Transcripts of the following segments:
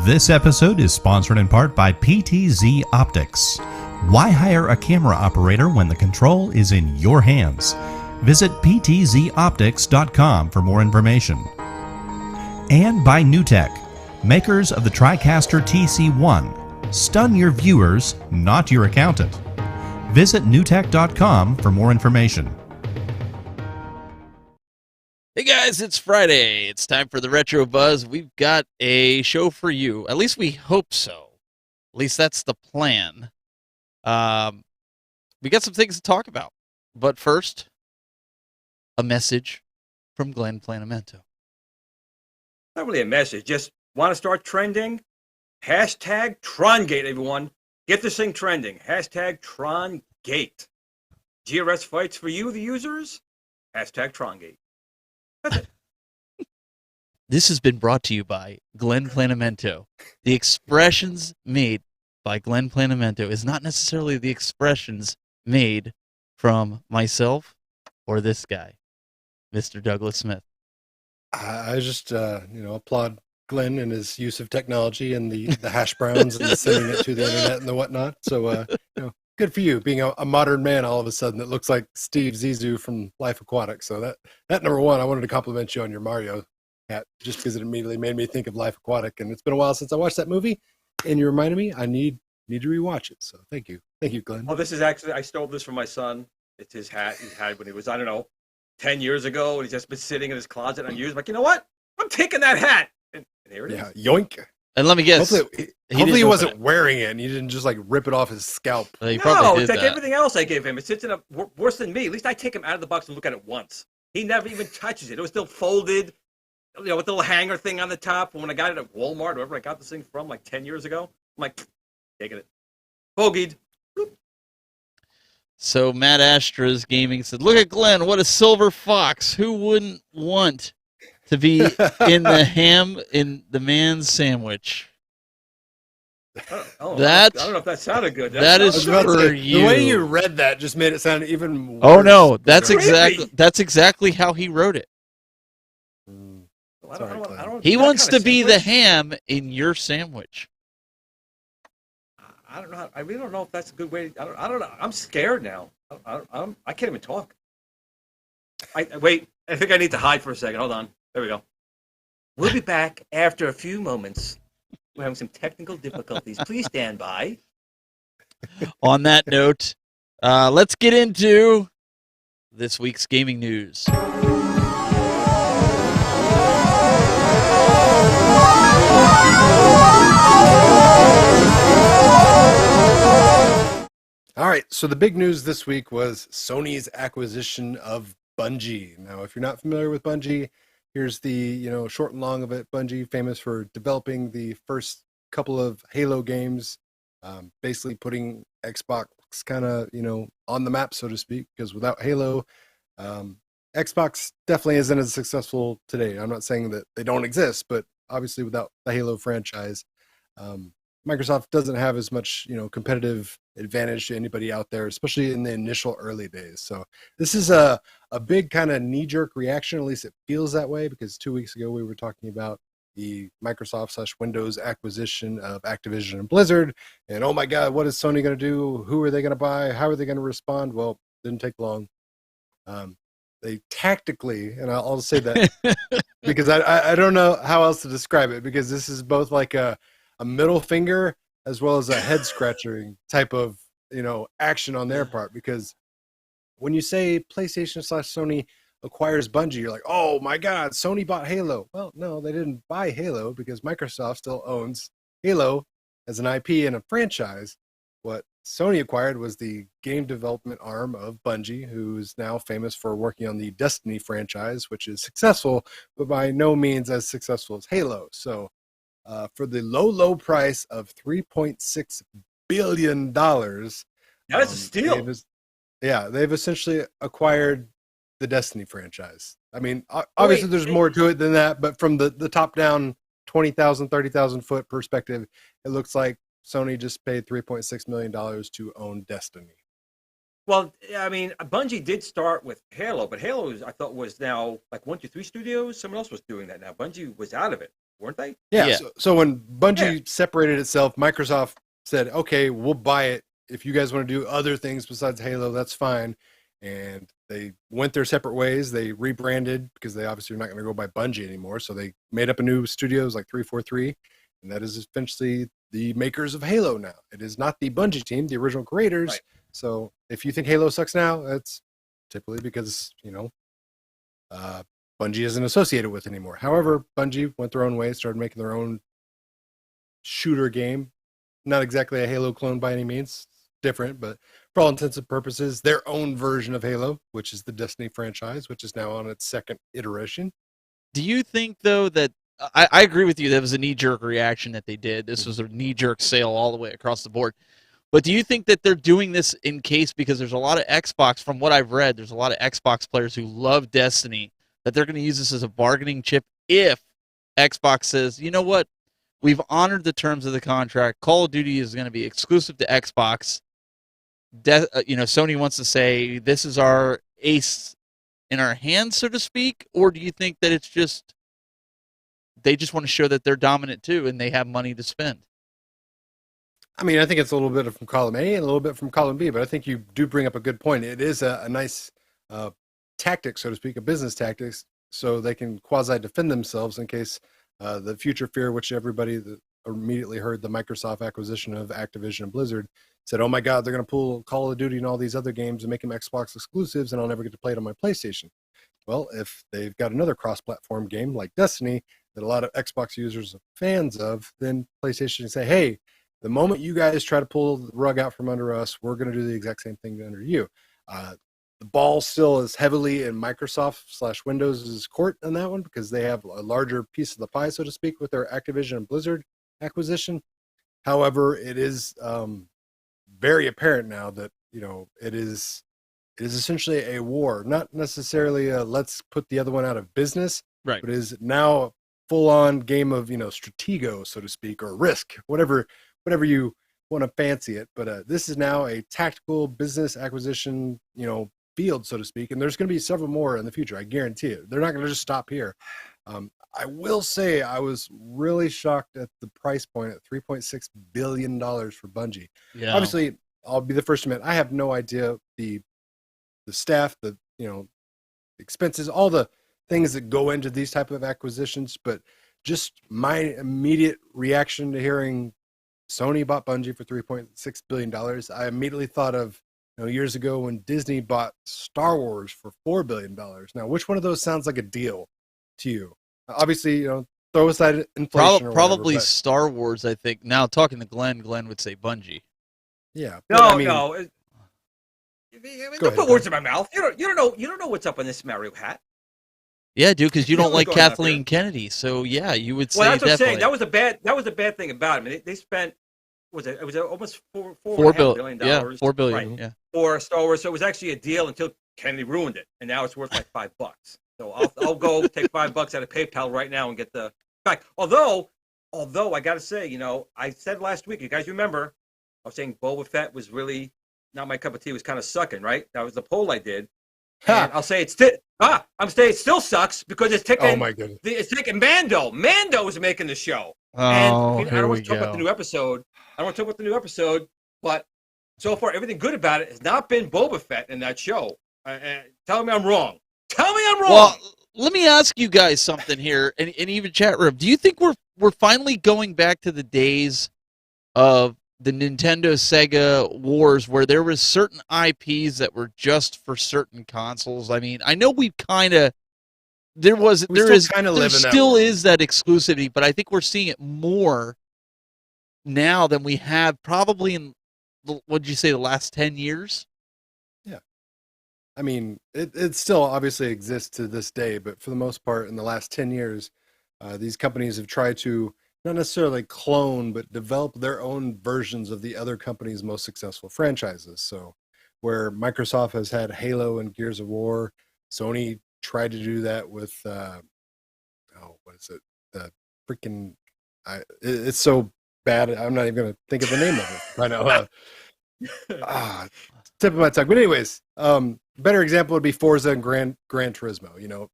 This episode is sponsored in part by PTZ Optics. Why hire a camera operator when the control is in your hands? Visit ptzoptics.com for more information. And by NewTek, makers of the TriCaster TC1. Stun your viewers, not your accountant. Visit newtek.com for more information. Hey guys, it's Friday. It's time for the Retro Buzz. We've got a show for you. At least we hope so. At least that's the plan. We got some things to talk about. But first, a message from Glen Planamento. Not really a message. Just want to start trending? Hashtag Trongate, everyone. Get this thing trending. Hashtag Trongate. GRS fights for you, the users? Hashtag Trongate. That's it. This has been brought to you by Glen Planamento. The expressions made by Glen Planamento is not necessarily the expressions made from myself or this guy, Mr. Douglas Smith. I just, applaud Glenn and his use of technology and the hash browns and sending it to the internet and the whatnot. So, good for you being a modern man all of a sudden that looks like Steve Zissou from Life Aquatic. So that number one, I wanted to compliment you on your Mario hat just because it immediately made me think of Life Aquatic. And it's been a while since I watched that movie, and you reminded me I need to rewatch it. So thank you, Glenn. Well, this is actually, I stole this from my son. It's his hat he had when he was, 10 years ago, and he's just been sitting in his closet unused. I'm like, you know what? I'm taking that hat. And here it is. Yeah, yoink. And let me guess. Hopefully he wasn't wearing it and you didn't just rip it off his scalp. Well, No, it's like everything else I gave him. It sits in a worse than me. At least I take him out of the box and look at it once. He never even touches it. It was still folded, with the little hanger thing on the top. When I got it at Walmart, wherever I got this thing from, 10 years ago, I'm like, taking it. Bogeyed. So Matt Astra's Gaming said, look at Glenn, what a silver fox. Who wouldn't want to be in the ham in the man's sandwich? I don't know if that sounded good. That is for you. The way you read that just made it sound even worse. Oh no, that's exactly how he wrote it. He wants to be the ham in your sandwich. I don't know. I really don't know if that's a good way. I don't know. I'm scared now. I can't even talk. Wait. I think I need to hide for a second. Hold on. There we go. We'll be back after a few moments. We're having some technical difficulties. Please stand by. On that note, let's get into this week's gaming news. All right, so the big news this week was Sony's acquisition of Bungie. Now, if you're not familiar with Bungie, here's the short and long of it. Bungie, famous for developing the first couple of Halo games, basically putting Xbox kind of on the map, so to speak. Because without Halo, Xbox definitely isn't as successful today. I'm not saying that they don't exist, but obviously without the Halo franchise, Microsoft doesn't have as much competitive advantage to anybody out there, especially in the initial early days. So this is a big kind of knee-jerk reaction, at least it feels that way, because 2 weeks ago we were talking about the Microsoft/Windows acquisition of Activision and Blizzard, and oh my god, what is Sony going to do? Who are they going to buy? How are they going to respond? Well, didn't take long. They tactically, and I'll say that because I don't know how else to describe it, because this is both like a middle finger as well as a head scratching type of action on their part. Because when you say PlayStation/Sony acquires Bungie, you're like, oh my god, Sony bought Halo. Well, no, they didn't buy Halo, because Microsoft still owns Halo as an IP and a franchise. What Sony acquired was the game development arm of Bungie, who is now famous for working on the Destiny franchise, which is successful, but by no means as successful as Halo. So for the low price of $3.6 billion. That's a steal. They've essentially acquired the Destiny franchise. I mean, obviously there's more to it than that, but from the top-down 20,000, 30,000 foot perspective, it looks like Sony just paid $3.6 million to own Destiny. Well, I mean, Bungie did start with Halo, but Halo, I thought, was now like 123 Studios. Someone else was doing that now. Bungie was out of it. weren't they? Yeah. Yeah. So when Bungie separated itself, Microsoft said, "Okay, we'll buy it. If you guys want to do other things besides Halo, that's fine." And they went their separate ways. They rebranded because they obviously are not going to go by Bungie anymore. So they made up a new studios like 343, and that is essentially the makers of Halo now. It is not the Bungie team, the original creators. Right. So if you think Halo sucks now, that's typically because Bungie isn't associated with anymore. However, Bungie went their own way, started making their own shooter game. Not exactly a Halo clone by any means. Different, but for all intents and purposes, their own version of Halo, which is the Destiny franchise, which is now on its second iteration. Do you think, though, that I agree with you, that was a knee-jerk reaction that they did. This was a knee-jerk sale all the way across the board. But do you think that they're doing this in case, because there's a lot of Xbox, from what I've read, there's a lot of Xbox players who love Destiny, that they're going to use this as a bargaining chip if Xbox says, you know what, we've honored the terms of the contract, Call of Duty is going to be exclusive to Xbox, Sony wants to say this is our ace in our hands, so to speak, or do you think that it's just they just want to show that they're dominant too and they have money to spend? I mean, I think it's a little bit from column A and a little bit from column B, but I think you do bring up a good point. It is a nice tactic, so to speak, a business tactics, so they can quasi-defend themselves in case the future fear, which everybody that immediately heard the Microsoft acquisition of Activision and Blizzard said, oh my God, they're going to pull Call of Duty and all these other games and make them Xbox exclusives, and I'll never get to play it on my PlayStation. Well, if they've got another cross-platform game like Destiny that a lot of Xbox users are fans of, then PlayStation can say, hey, the moment you guys try to pull the rug out from under us, we're going to do the exact same thing under you. The ball still is heavily in Microsoft/Windows' court on that one because they have a larger piece of the pie, so to speak, with their Activision and Blizzard acquisition. However, it is very apparent now that it is essentially a war, not necessarily a let's put the other one out of business, right? But is now a full-on game of stratego, so to speak, or risk, whatever you want to fancy it. But this is now a tactical business acquisition, field, so to speak, and there's going to be several more in the future. I guarantee it. They're not going to just stop here. I will say I was really shocked at the price point at $3.6 billion for Bungie. Yeah. Obviously, I'll be the first to admit I have no idea the staff, the expenses, all the things that go into these type of acquisitions. But just my immediate reaction to hearing Sony bought Bungie for $3.6 billion, I immediately thought of years ago when Disney bought Star Wars for $4 billion. Now, which one of those sounds like a deal to you? Obviously, throw aside inflation. Probably but Star Wars, I think. Now, talking to Glen would say Bungie. Yeah. No. Go Don't put words in my mouth. You don't know what's up in this Mario hat. Yeah, dude, because you don't like going on Kathleen Kennedy. So yeah, you would say Well, that's what I'm definitely. saying. That was a bad thing about it. I mean, they spent it was almost $4 billion. Yeah, $4 billion. Right, yeah. for Star Wars. So it was actually a deal until Kennedy ruined it, and now it's worth like $5. So I'll go take $5 out of PayPal right now and get the back. Although I got to say, I said last week, you guys remember, I was saying Boba Fett was really not my cup of tea. It was kind of sucking, right? That was the poll I did. And I'll say I'm saying it still sucks because it's taking. Oh my goodness! It's taking Mando. Mando is making the show. Oh, I don't want to talk about the new episode. But so far everything good about it has not been Boba Fett in that show. Tell me I'm wrong. Tell me I'm wrong. Well, let me ask you guys something here, and even chat room. Do you think we're finally going back to the days of the Nintendo Sega wars where there was certain IPs that were just for certain consoles? I mean, I know we kind of there still is that exclusivity, but I think we're seeing it more now than we have probably in what'd you say, the last 10 years? Yeah. I mean, it still obviously exists to this day, but for the most part in the last 10 years, these companies have tried to not necessarily clone, but develop their own versions of the other company's most successful franchises. So where Microsoft has had Halo and Gears of War, Sony tried to do that with, what is it? The freaking, it's so bad, I'm not even going to think of the name of it. I know. Tip of my tongue. But anyways, better example would be Forza and Gran Turismo.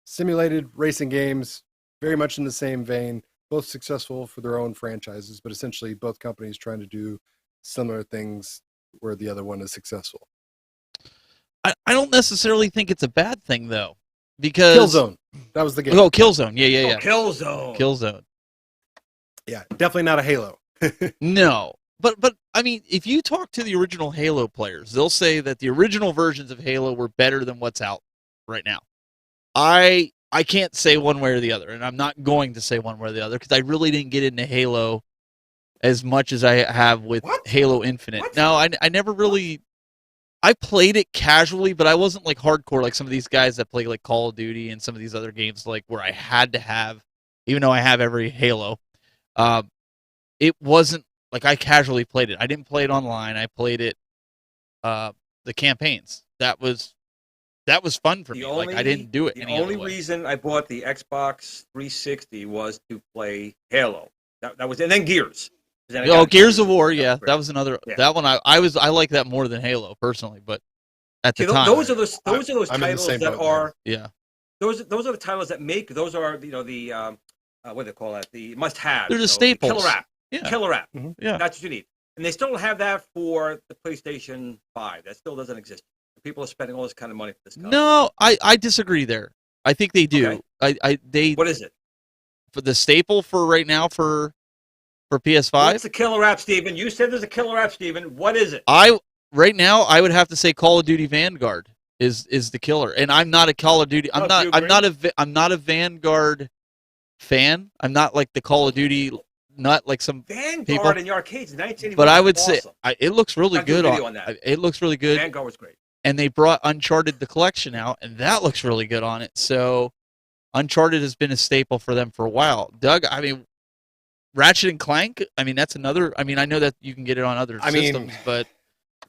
Simulated racing games, very much in the same vein, both successful for their own franchises, but essentially both companies trying to do similar things where the other one is successful. I don't necessarily think it's a bad thing though, because Killzone, that was the game. Oh, Killzone, yeah. Killzone. Yeah, definitely not a Halo. No, but I mean, if you talk to the original Halo players, they'll say that the original versions of Halo were better than what's out right now. I can't say one way or the other, and I'm not going to say one way or the other because I really didn't get into Halo as much as I have with Halo Infinite. What? No, I never really. I played it casually, but I wasn't like hardcore like some of these guys that play like Call of Duty and some of these other games like where I had to have, even though I have every Halo, it wasn't like I casually played it. I didn't play it online. I played it, the campaigns. That was fun for me. Like I didn't do it. The only way. reason I bought the Xbox 360 was to play Halo. That was, and then Gears. Gears of War, yeah, that was another. Yeah. That one I like that more than Halo personally, but at the time, those are those titles that are Those are the titles that make those are the what do they call that, the must have. They're the staples. Killer app. Yeah. Killer app. Mm-hmm. Yeah, that's what you need. And they still don't have that for the PlayStation 5. That still doesn't exist. People are spending all this kind of money for this stuff. No, I disagree there. I think they do. Okay. What is it? For the staple for right now for PS5? What's the killer app, Steven? You said there's a killer app, Steven. What is it? Right now I would have to say Call of Duty Vanguard is the killer. And I'm not a Call of Duty. I'm not a Vanguard fan. I'm not like the Call of Duty, not like some Vanguard people. in the arcades in 1981. But I would awesome. say it looks really good on that. It looks really good. Vanguard was great. And they brought Uncharted the collection out, and that looks really good on it. So Uncharted has been a staple for them for a while. Doug, I mean, Ratchet and Clank, I mean, that's another. I mean, I know that you can get it on other systems, but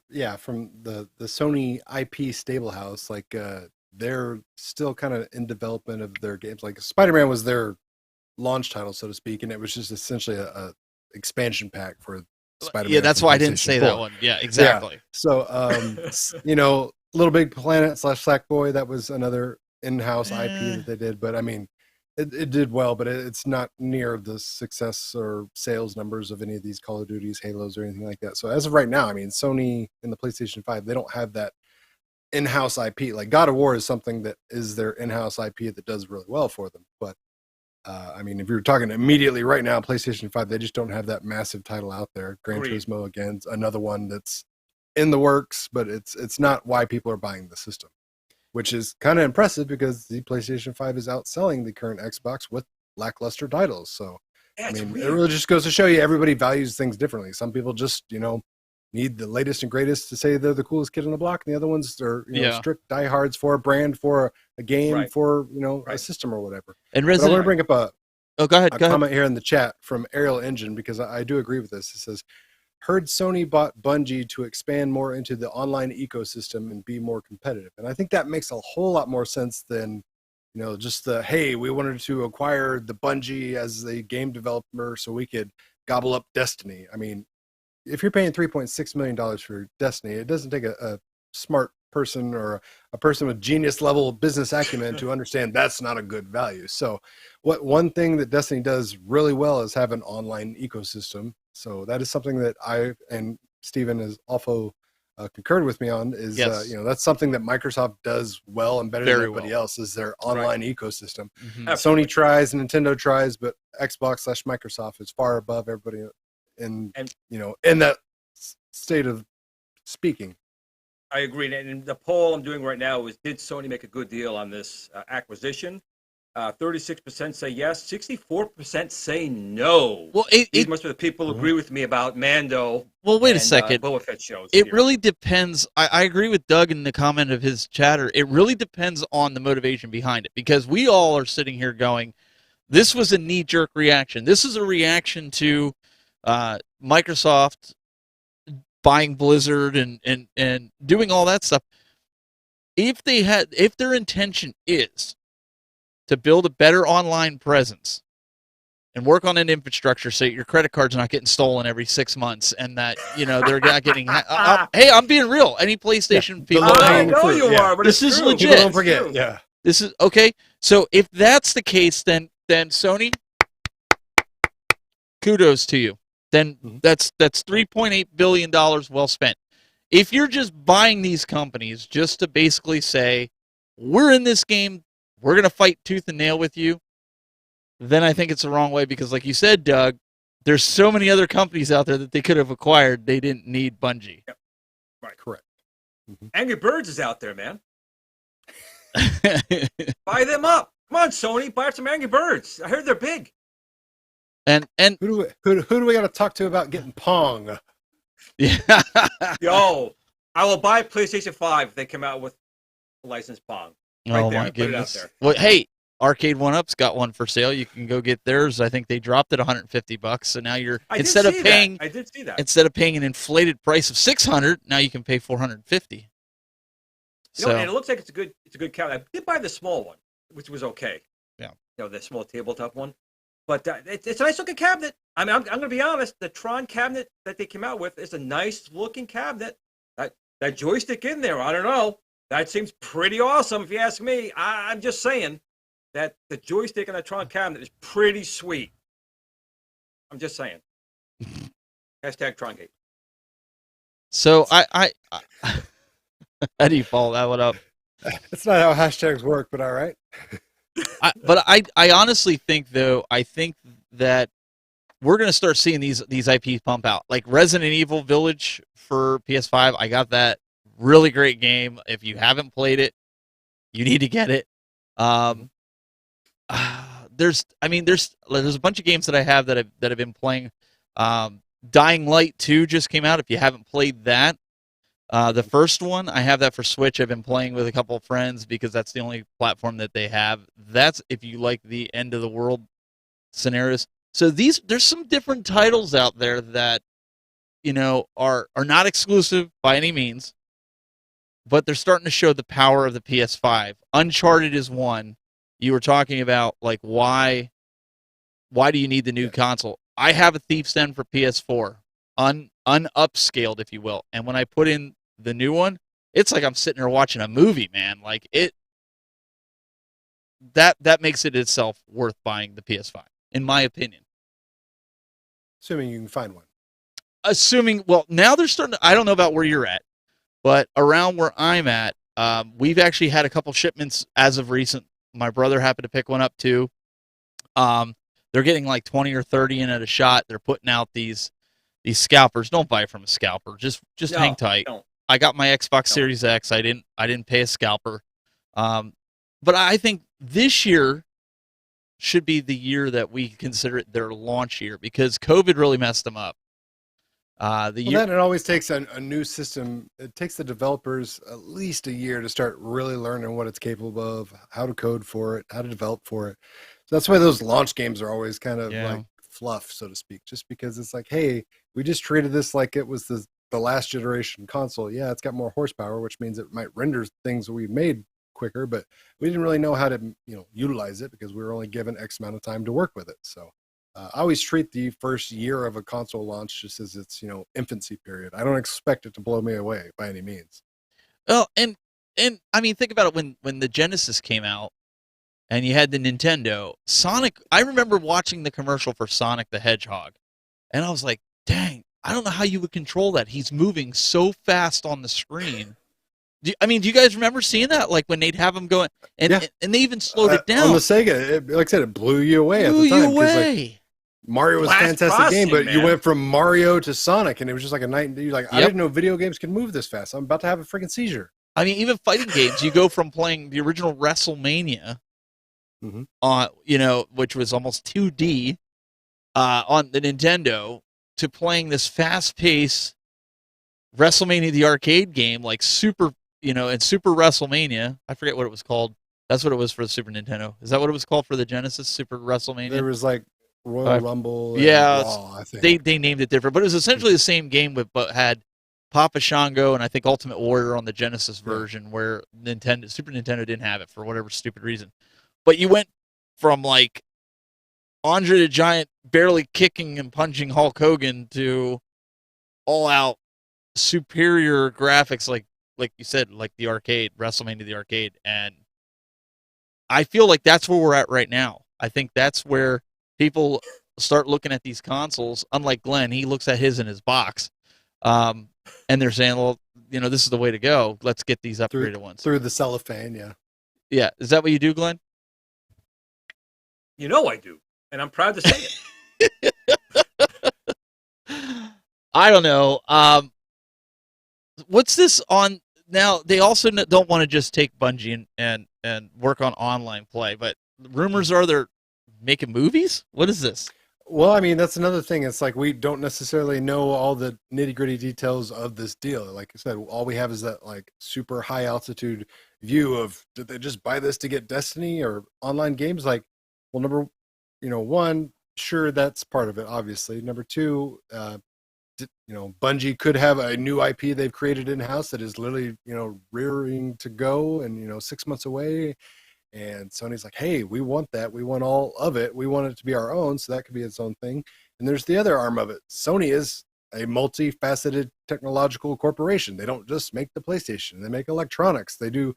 yeah, from the Sony IP stable house, like they're still kind of in development of their games. Like Spider-Man was their launch title, so to speak, and it was just essentially a expansion pack for Spider-Man. Yeah, that's why I didn't say 4. that one. Yeah, exactly. Yeah. So, Little Big Planet / Sackboy, that was another in-house IP that they did, but I mean, it did well, but it's not near the success or sales numbers of any of these Call of Duties, Halos, or anything like that. So as of right now, I mean, Sony and the PlayStation 5, they don't have that in-house IP. Like God of War is something that is their in-house IP that does really well for them. But I mean, if you're talking immediately right now, PlayStation 5, they just don't have that massive title out there. Gran Turismo, again, another one that's in the works, but it's not why people are buying the system, which is kind of impressive because the PlayStation 5 is outselling the current Xbox with lackluster titles. So, I mean, it really just goes to show you everybody values things differently. Some people just, need the latest and greatest to say they're the coolest kid on the block, and the other ones are strict diehards for a brand, for a game, for a system or whatever. And I want to bring up go ahead. Comment here in the chat from Ariel Engine, because I do agree with this. It says, heard Sony bought Bungie to expand more into the online ecosystem and be more competitive. And I think that makes a whole lot more sense than, just the, hey, we wanted to acquire the Bungie as a game developer so we could gobble up Destiny. I mean, if you're paying $3.6 million for Destiny, it doesn't take a smart person or a person with genius level business acumen to understand that's not a good value. So one thing that Destiny does really well is have an online ecosystem. So that is something that I and Steven has also concurred with me on is, that's something that Microsoft does well and better than everybody else is their online ecosystem. Mm-hmm. Sony tries, Nintendo tries, but Xbox / Microsoft is far above everybody in that state of speaking. I agree. And the poll I'm doing right now is, did Sony make a good deal on this acquisition? 36% say yes, 64% say no. Well, these must be the people who agree with me about Mando. Well, wait a second. Boba Fett shows. It really depends. I agree with Doug in the comment of his chatter. It really depends on the motivation behind it, because we all are sitting here going, this was a knee-jerk reaction. This is a reaction to Microsoft buying Blizzard and doing all that stuff. If their intention is to build a better online presence and work on an infrastructure so your credit card's not getting stolen every 6 months, and that they're not getting hey, I'm being real. Any PlayStation people, I know you are, but this is true. legit. People don't forget. Yeah. This is okay. So if that's the case, then then Sony, kudos to you. Then that's $3.8 billion well spent. If you're just buying these companies just to basically say, we're in this game, we're going to fight tooth and nail with you, then I think it's the wrong way because, like you said, Doug, there's so many other companies out there that they could have acquired. They didn't need Bungie. Yep. Right. Correct. Angry Birds is out there, man. Buy them up. Come on, Sony, buy some Angry Birds. I heard they're big. And who do we got to talk to about getting Pong? Yeah. Yo, I will buy PlayStation 5 if they come out with a licensed Pong. Right oh there. my goodness. Put it out there. Well, hey, Arcade 1-Up's got one for sale. You can go get theirs. I think they dropped it $150. So now you're I instead did of see paying that. I did see that. instead of paying an inflated price of $600, now you can pay $450. You know, and it looks like it's a good cabinet. I did buy the small one, which was okay. Yeah. You know, the small tabletop one. But it's a nice looking cabinet. I mean, I'm going to be honest. The Tron cabinet that they came out with is a nice looking cabinet. That joystick in there, I don't know. That seems pretty awesome if you ask me. I'm just saying that the joystick in the Tron cabinet is pretty sweet. I'm just saying. Hashtag TronGate. So I how do you follow that one up? That's not how hashtags work, but all right. But I honestly think, though, I think that we're going to start seeing these IPs pump out. Like Resident Evil Village for PS5, I got that. Really great game. If you haven't played it, you need to get it. There's a bunch of games that I have that I've been playing. Dying Light 2 just came out. If you haven't played that, the first one, I have that for Switch. I've been playing with a couple of friends because that's the only platform that they have. That's if you like the end of the world scenarios. So there's some different titles out there that, you know, are not exclusive by any means, but they're starting to show the power of the PS5. Uncharted is one. You were talking about, like, why do you need the new console? I have a Thief's End for PS4, unupscaled, if you will. And when I put in the new one, it's like I'm sitting there watching a movie, man. Like that makes it itself worth buying the PS5, in my opinion. Assuming you can find one. Well, now they're starting to, I don't know about where you're at, but around where I'm at, we've actually had a couple shipments as of recent. My brother happened to pick one up too. They're getting like 20 or 30 in at a shot. They're putting out these scalpers. Don't buy from a scalper. Just No, hang tight. don't. I got my Xbox Series X. I didn't pay a scalper. But I think this year should be the year that we consider it their launch year because COVID really messed them up. Then it always takes a new system. It takes the developers at least a year to start really learning what it's capable of, how to code for it, how to develop for it. So that's why those launch games are always kind of like fluff, so to speak, just because it's like, hey, we just treated this like it was the last generation console. Yeah, it's got more horsepower, which means it might render things that we made quicker, but we didn't really know how to, utilize it because we were only given X amount of time to work with it. So I always treat the first year of a console launch just as its, infancy period. I don't expect it to blow me away by any means. Well, and I mean, think about it when the Genesis came out and you had the Nintendo, Sonic, I remember watching the commercial for Sonic the Hedgehog and I was like, dang, I don't know how you would control that. He's moving so fast on the screen. Do you guys remember seeing that? Like when they'd have him going, and they even slowed it down. On the Sega, like I said, it blew you away at the time. Like, Mario was a fantastic game, but you went from Mario to Sonic, and it was just like a night and day. You're like, I didn't know video games could move this fast. I'm about to have a freaking seizure. I mean, even fighting games, you go from playing the original WrestleMania, which was almost 2D on the Nintendo, to playing this fast-paced WrestleMania the arcade game, like Super WrestleMania. I forget what it was called. That's what it was for the Super Nintendo. Is that what it was called for the Genesis, Super WrestleMania? There was like Royal Rumble. Yeah, Raw, I think. They named it different, but it was essentially the same game, but had Papa Shango and I think Ultimate Warrior on the Genesis version, where Super Nintendo didn't have it for whatever stupid reason. But you went from like Andre the Giant barely kicking and punching Hulk Hogan to all out superior graphics, like you said, like the arcade, WrestleMania the arcade, and I feel like that's where we're at right now. I think that's where people start looking at these consoles. Unlike Glenn, he looks at his in his box, and they're saying, "Well, this is the way to go. Let's get these upgraded ones through the cellophane." Yeah. Yeah, is that what you do, Glenn? I do, and I'm proud to say it. I don't know. What's this on now? They also don't want to just take Bungie and work on online play, but rumors are they're making movies. What is this? Well, I mean, that's another thing. It's like we don't necessarily know all the nitty-gritty details of this deal. Like I said, all we have is that like super high altitude view of, did they just buy this to get Destiny or online games? Like, well, number one, sure, that's part of it, obviously. Number two, Bungie could have a new IP they've created in-house that is literally, rearing to go and, 6 months away. And Sony's like, hey, we want that. We want all of it. We want it to be our own, so that could be its own thing. And there's the other arm of it. Sony is a multifaceted technological corporation. They don't just make the PlayStation. They make electronics. They do,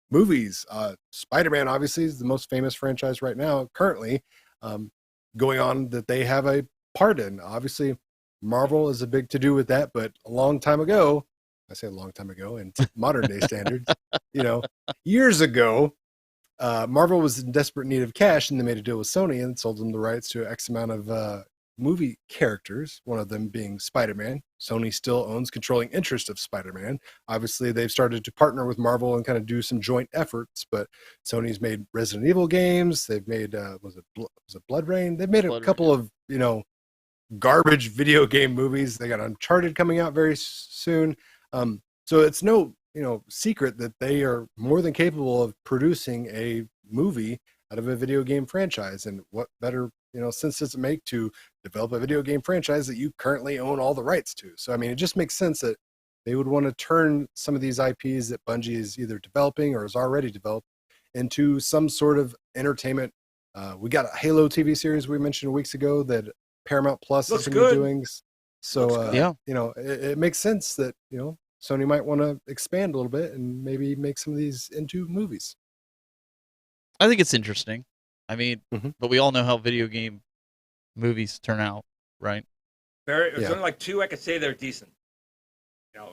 movies. Spider-Man, obviously, is the most famous franchise right now, currently, going on that they have a part in. Obviously, Marvel is a big to-do with that, but a long time ago, I say a long time ago in modern day standards, years ago, Marvel was in desperate need of cash, and they made a deal with Sony and sold them the rights to X amount of movie characters, one of them being Spider-Man. Sony still owns controlling interest of Spider-Man. Obviously, they've started to partner with Marvel and kind of do some joint efforts, but Sony's made Resident Evil games. They've made, was it Blood Rain? They've made a couple of, garbage video game movies. They got Uncharted coming out very soon. So it's no, secret that they are more than capable of producing a movie out of a video game franchise. And what better, sense does it make to develop a video game franchise that you currently own all the rights to? So, I mean, it just makes sense that they would want to turn some of these IPs that Bungie is either developing or has already developed into some sort of entertainment. We got a Halo TV series we mentioned weeks ago that Paramount Plus is going to be doing. So, it makes sense that, Sony might want to expand a little bit and maybe make some of these into movies. I think it's interesting. I mean, but we all know how video game movies turn out, right? There's only like two I could say they're decent.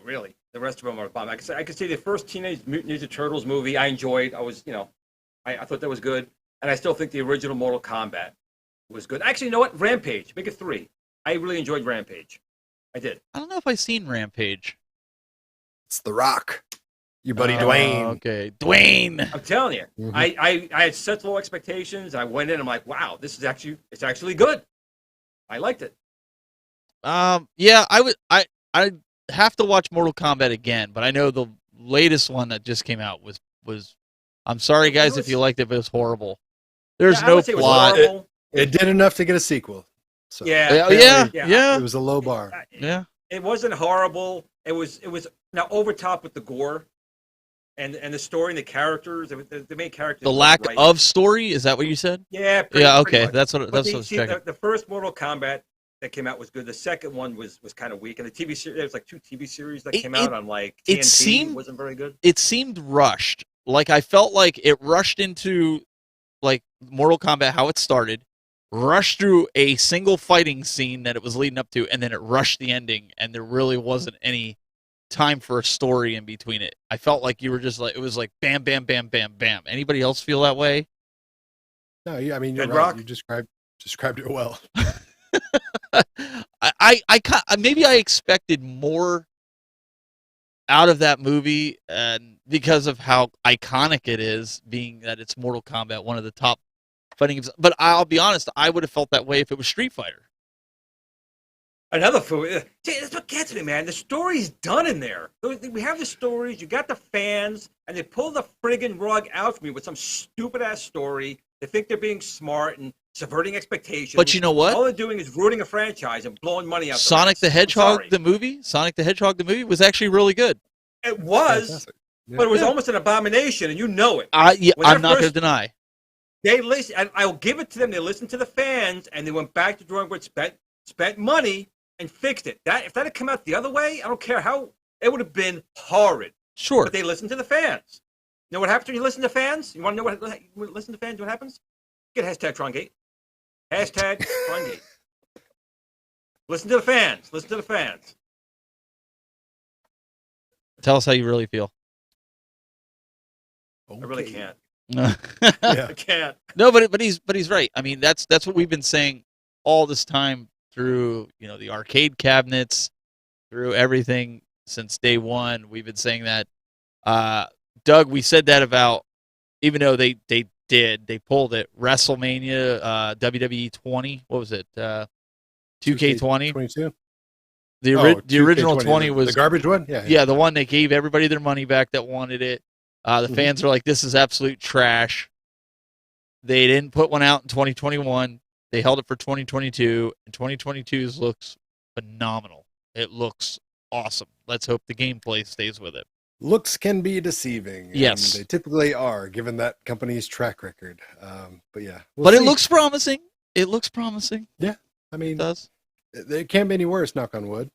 Really. The rest of them are bomb. I could say the first Teenage Mutant Ninja Turtles movie I enjoyed. I thought that was good. And I still think the original Mortal Kombat was good. Actually, you know what? Rampage. Make it 3. I really enjoyed Rampage. I did. I don't know if I've seen Rampage. It's The Rock. Your buddy Dwayne. Okay. Dwayne. I'm telling you. I had such low expectations. I went in, I'm like, wow, it's actually good. I liked it. Yeah, I have to watch Mortal Kombat again, but I know the latest one that just came out was I'm sorry guys if you liked it, but it was horrible. There's no plot. It did enough to get a sequel. So Yeah. It was a low bar. Yeah. It wasn't horrible. It was now over top with the gore and the story and the characters. The main characters. The lack of story, is that what you said? Yeah. Okay. Much. That's what I was checking. The first Mortal Kombat that came out was good. The second one was kind of weak, and the TV series, there was like 2 TV series that came out on like TNT. It wasn't very good. It seemed rushed. Like I felt like it rushed into like Mortal Kombat, how it started, rushed through a single fighting scene that it was leading up to, and then it rushed the ending, and there really wasn't any time for a story in between it. I felt like you were just like, it was like bam, bam, bam, bam, bam. Anybody else feel that way? No, I mean, you're right. You described it well. Maybe I expected more out of that movie, and because of how iconic it is, being that it's Mortal Kombat, one of the top fighting games. But I'll be honest, I would have felt that way if it was Street Fighter. Another food. See, that's what gets me, man. The story's done in there. We have the stories. You got the fans, and they pull the friggin' rug out from me with some stupid ass story. They think they're being smart and subverting expectations. But you know what? All they're doing is ruining a franchise and blowing money out. Sonic the Hedgehog, the movie was actually really do It was, but it was almost an abomination, and you know it. I'm not going to deny. They listen, and I'll give it to them. They listened to the fans, and they went back to drawing board, spent money, and fixed it. If that had come out the other way, I don't care how, it would have been horrid. Sure. But they listened to the fans. You know what happens when you listen to fans? You want to know what listen to fans? What happens? Get hashtag TronGate. Hashtag TronGate. Listen to the fans. Listen to the fans. Tell us how you really feel. I really can't. No, I can't. but he's right. I mean, that's what we've been saying all this time through, the arcade cabinets, through everything since day one. We've been saying that. Doug, we said that about, even though they pulled it, WrestleMania, WWE 20. What was it? 2K20. 22. The original 20 was the garbage one. Yeah, the one that gave everybody their money back that wanted it. The fans are like, this is absolute trash. They didn't put one out in 2021. They held it for 2022, and 2022's looks phenomenal. It looks awesome. Let's hope the gameplay stays with it. Looks can be deceiving. Yes. And they typically are, given that company's track record. But yeah. But it looks promising. It looks promising. Yeah. I mean, it does. It can't be any worse, knock on wood.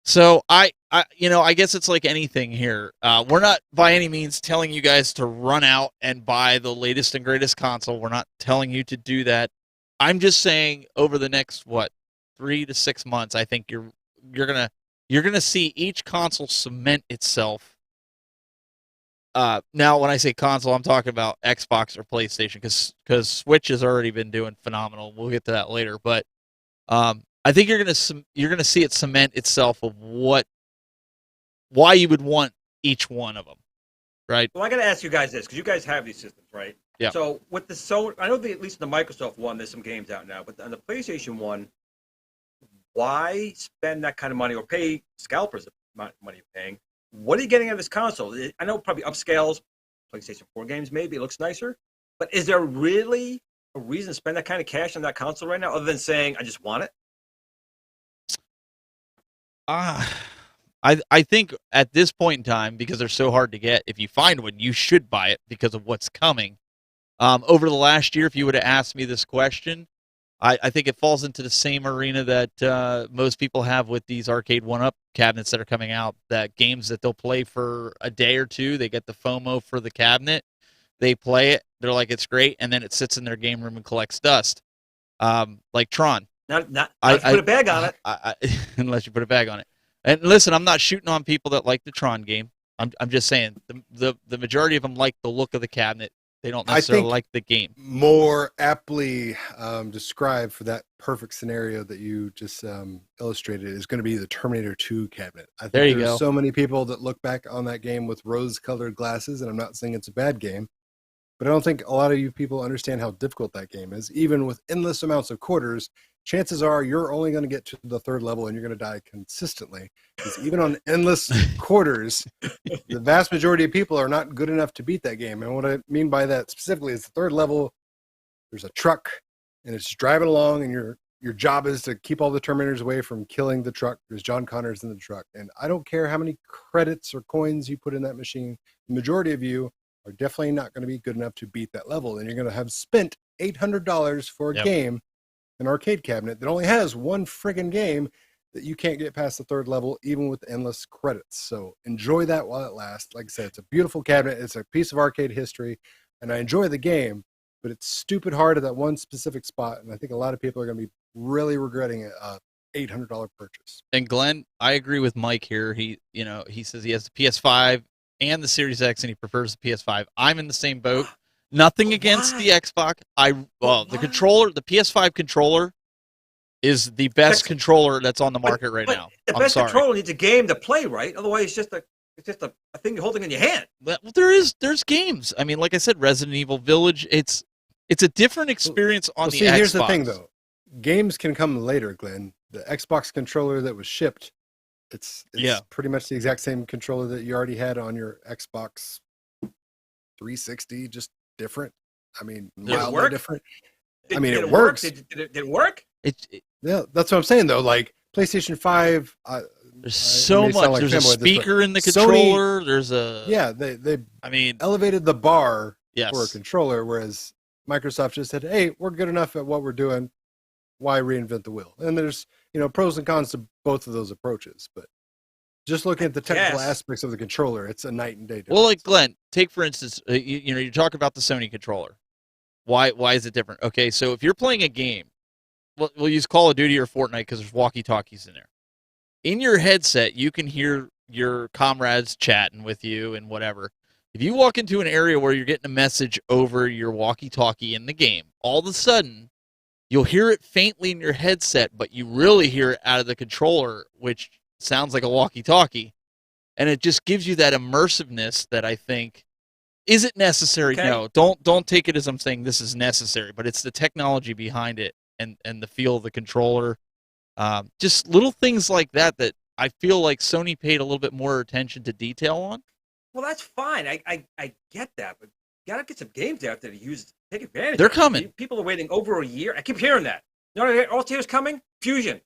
So I guess it's like anything here. We're not by any means telling you guys to run out and buy the latest and greatest console. We're not telling you to do that. I'm just saying over the next 3 to 6 months, I think you're gonna see each console cement itself. Now, when I say console, I'm talking about Xbox or PlayStation, because Switch has already been doing phenomenal. We'll get to that later, but I think you're gonna see it cement itself of why you would want each one of them, right? Well, I got to ask you guys this, because you guys have these systems, right? Yeah. So with the Sony, I know at least the Microsoft one, there's some games out now, but on the PlayStation one, why spend that kind of money or pay scalpers the money you're paying? What are you getting out of this console? I know probably upscales PlayStation 4 games, maybe it looks nicer, but is there really a reason to spend that kind of cash on that console right now, other than saying I just want it? I think at this point in time, because they're so hard to get, if you find one, you should buy it because of what's coming. Over the last year, if you would have asked me this question, I think it falls into the same arena that most people have with these arcade one-up cabinets that are coming out, that games that they'll play for a day or two, they get the FOMO for the cabinet, they play it, they're like, it's great, and then it sits in their game room and collects dust. Like Tron. Not put a bag on it. Unless you put a bag on it. And listen, I'm not shooting on people that like the Tron game. I'm just saying the majority of them like the look of the cabinet. They don't necessarily like the game. More aptly described for that perfect scenario that you just illustrated is going to be the Terminator 2 cabinet. I think there's so many people that look back on that game with rose-colored glasses, and I'm not saying it's a bad game, but I don't think a lot of you people understand how difficult that game is. Even with endless amounts of quarters, chances are you're only going to get to the third level and you're going to die consistently. Because even on endless quarters, the vast majority of people are not good enough to beat that game. And what I mean by that specifically is the third level, there's a truck and it's driving along, and your job is to keep all the Terminators away from killing the truck. There's John Connors in the truck. And I don't care how many credits or coins you put in that machine, the majority of you are definitely not going to be good enough to beat that level. And you're going to have spent $800 for a game, an arcade cabinet that only has one friggin' game, that you can't get past the third level, even with endless credits. So enjoy that while it lasts. Like I said, it's a beautiful cabinet. It's a piece of arcade history, and I enjoy the game, but it's stupid hard at that one specific spot. And I think a lot of people are going to be really regretting a $800 purchase. And Glenn, I agree with Mike here. He says he has the PS5 and the Series X, and he prefers the PS5. I'm in the same boat. Nothing against the Xbox. The controller, the PS5 controller, is the best controller that's on the market right now. The best controller needs a game to play, right? Otherwise, it's just a thing you're holding in your hand. Well, there's games. I mean, like I said, Resident Evil Village. It's a different experience on the Xbox. Here's the thing, though. Games can come later, Glenn. The Xbox controller that was shipped, it's pretty much the exact same controller that you already had on your Xbox 360, just different. I mean, mildly different. It works. Did it work? Yeah, that's what I'm saying, though. Like PlayStation 5, there's so much. Like there's a speaker in the controller. Sony, they elevated the bar for a controller, whereas Microsoft just said, "Hey, we're good enough at what we're doing. Why reinvent the wheel?" And there's pros and cons to both of those approaches, but just looking at the technical aspects of the controller, it's a night and day difference. Well, like Glenn, take for instance, you talk about the Sony controller. Why is it different? Okay, so if you're playing a game, we'll use Call of Duty or Fortnite because there's walkie-talkies in there. In your headset, you can hear your comrades chatting with you and whatever. If you walk into an area where you're getting a message over your walkie-talkie in the game, all of a sudden, you'll hear it faintly in your headset, but you really hear it out of the controller, which sounds like a walkie-talkie. And it just gives you that immersiveness that I think, is it necessary? Okay. No, don't take it as I'm saying this is necessary, but it's the technology behind it and the feel of the controller. Just little things like that I feel like Sony paid a little bit more attention to detail on. Well, that's fine. I get that, but you gotta get some games out there to use, take advantage. They're of it. coming. People are waiting over a year. I keep hearing that. You know what else is coming? Fusion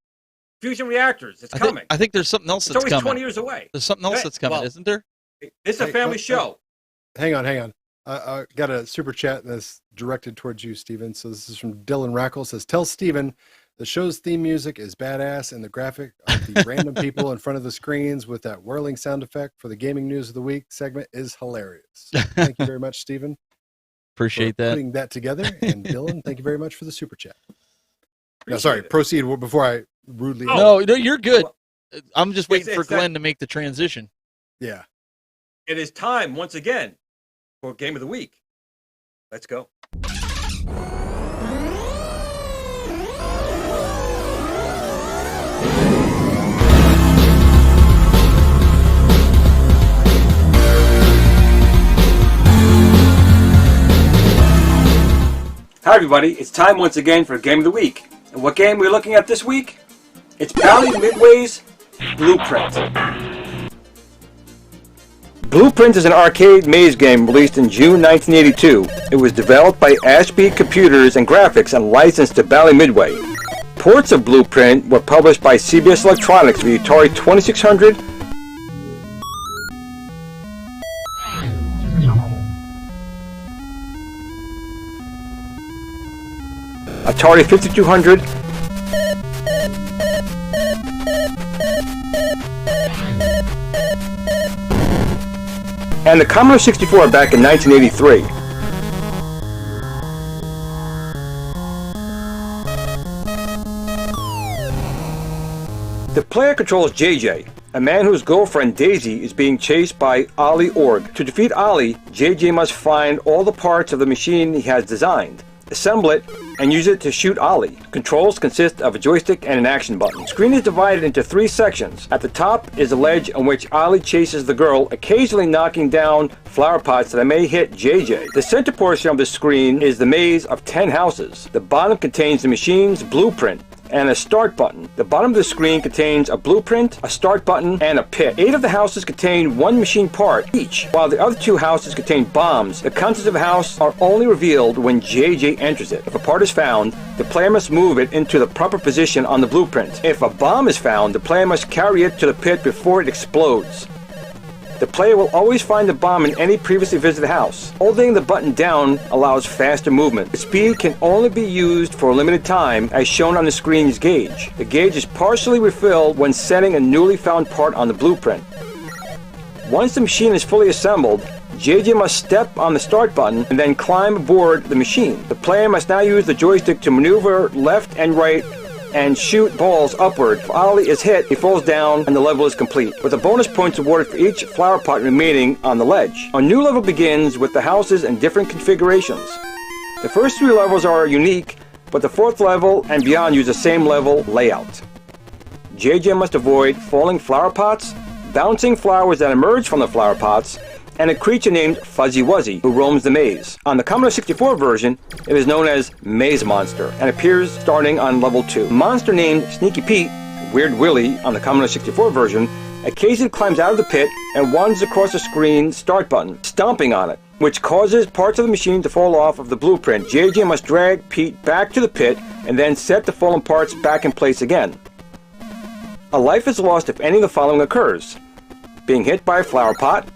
reactors. It's coming. I think there's something else It's that's always coming. 20 years away. There's something else that's coming, Well, isn't there? This is a family show. Hang on. I got a super chat that's directed towards you, Steven. So this is from Dylan Rackle. It says, tell Steven the show's theme music is badass, and the graphic of the random people in front of the screens with that whirling sound effect for the gaming news of the week segment is hilarious. Thank you very much, Steven. Appreciate for that. putting that together. And Dylan, thank you very much for the super chat. No, Appreciate sorry, it. proceed before I rudely. No, you're good. Well, I'm just waiting for it's that- Glenn to make the transition. Yeah. It is time once again for Game of the Week. Let's go. Hi everybody, it's time once again for Game of the Week. And what game we're looking at this week? It's Bally Midway's Blueprint. Blueprint is an arcade maze game released in June 1982. It was developed by Ashby Computers and Graphics and licensed to Bally Midway. Ports of Blueprint were published by CBS Electronics for the Atari 2600, Atari 5200, and the Commodore 64 back in 1983. The player controls JJ, a man whose girlfriend Daisy is being chased by Ollie Org. To defeat Ollie, JJ must find all the parts of the machine he has designed, assemble it, and use it to shoot Ollie. Controls consist of a joystick and an action button. The screen is divided into 3 sections. At the top is a ledge on which Ollie chases the girl, occasionally knocking down flower pots that may hit JJ. The center portion of the screen is the maze of 10 houses. The bottom contains the machine's blueprint and a start button. The bottom of the screen contains a blueprint, a start button, and a pit. 8 of the houses contain 1 machine part each, while the other 2 houses contain bombs. The contents of a house are only revealed when JJ enters it. If a part is found, the player must move it into the proper position on the blueprint. If a bomb is found, the player must carry it to the pit before it explodes. The player will always find the bomb in any previously visited house. Holding the button down allows faster movement. The speed can only be used for a limited time, as shown on the screen's gauge. The gauge is partially refilled when setting a newly found part on the blueprint. Once the machine is fully assembled, JJ must step on the start button and then climb aboard the machine. The player must now use the joystick to maneuver left and right and shoot balls upward. If Ollie is hit, he falls down and the level is complete, with the bonus points awarded for each flower pot remaining on the ledge. A new level begins with the houses in different configurations. The first 3 levels are unique, but the 4th level and beyond use the same level layout. JJ must avoid falling flower pots, bouncing flowers that emerge from the flower pots, and a creature named Fuzzy Wuzzy, who roams the maze. On the Commodore 64 version, it is known as Maze Monster, and appears starting on level 2. A monster named Sneaky Pete, Weird Willie on the Commodore 64 version, occasionally climbs out of the pit and wanders across the screen's start button, stomping on it, which causes parts of the machine to fall off of the blueprint. JJ must drag Pete back to the pit and then set the fallen parts back in place again. A life is lost if any of the following occurs: being hit by a flower pot,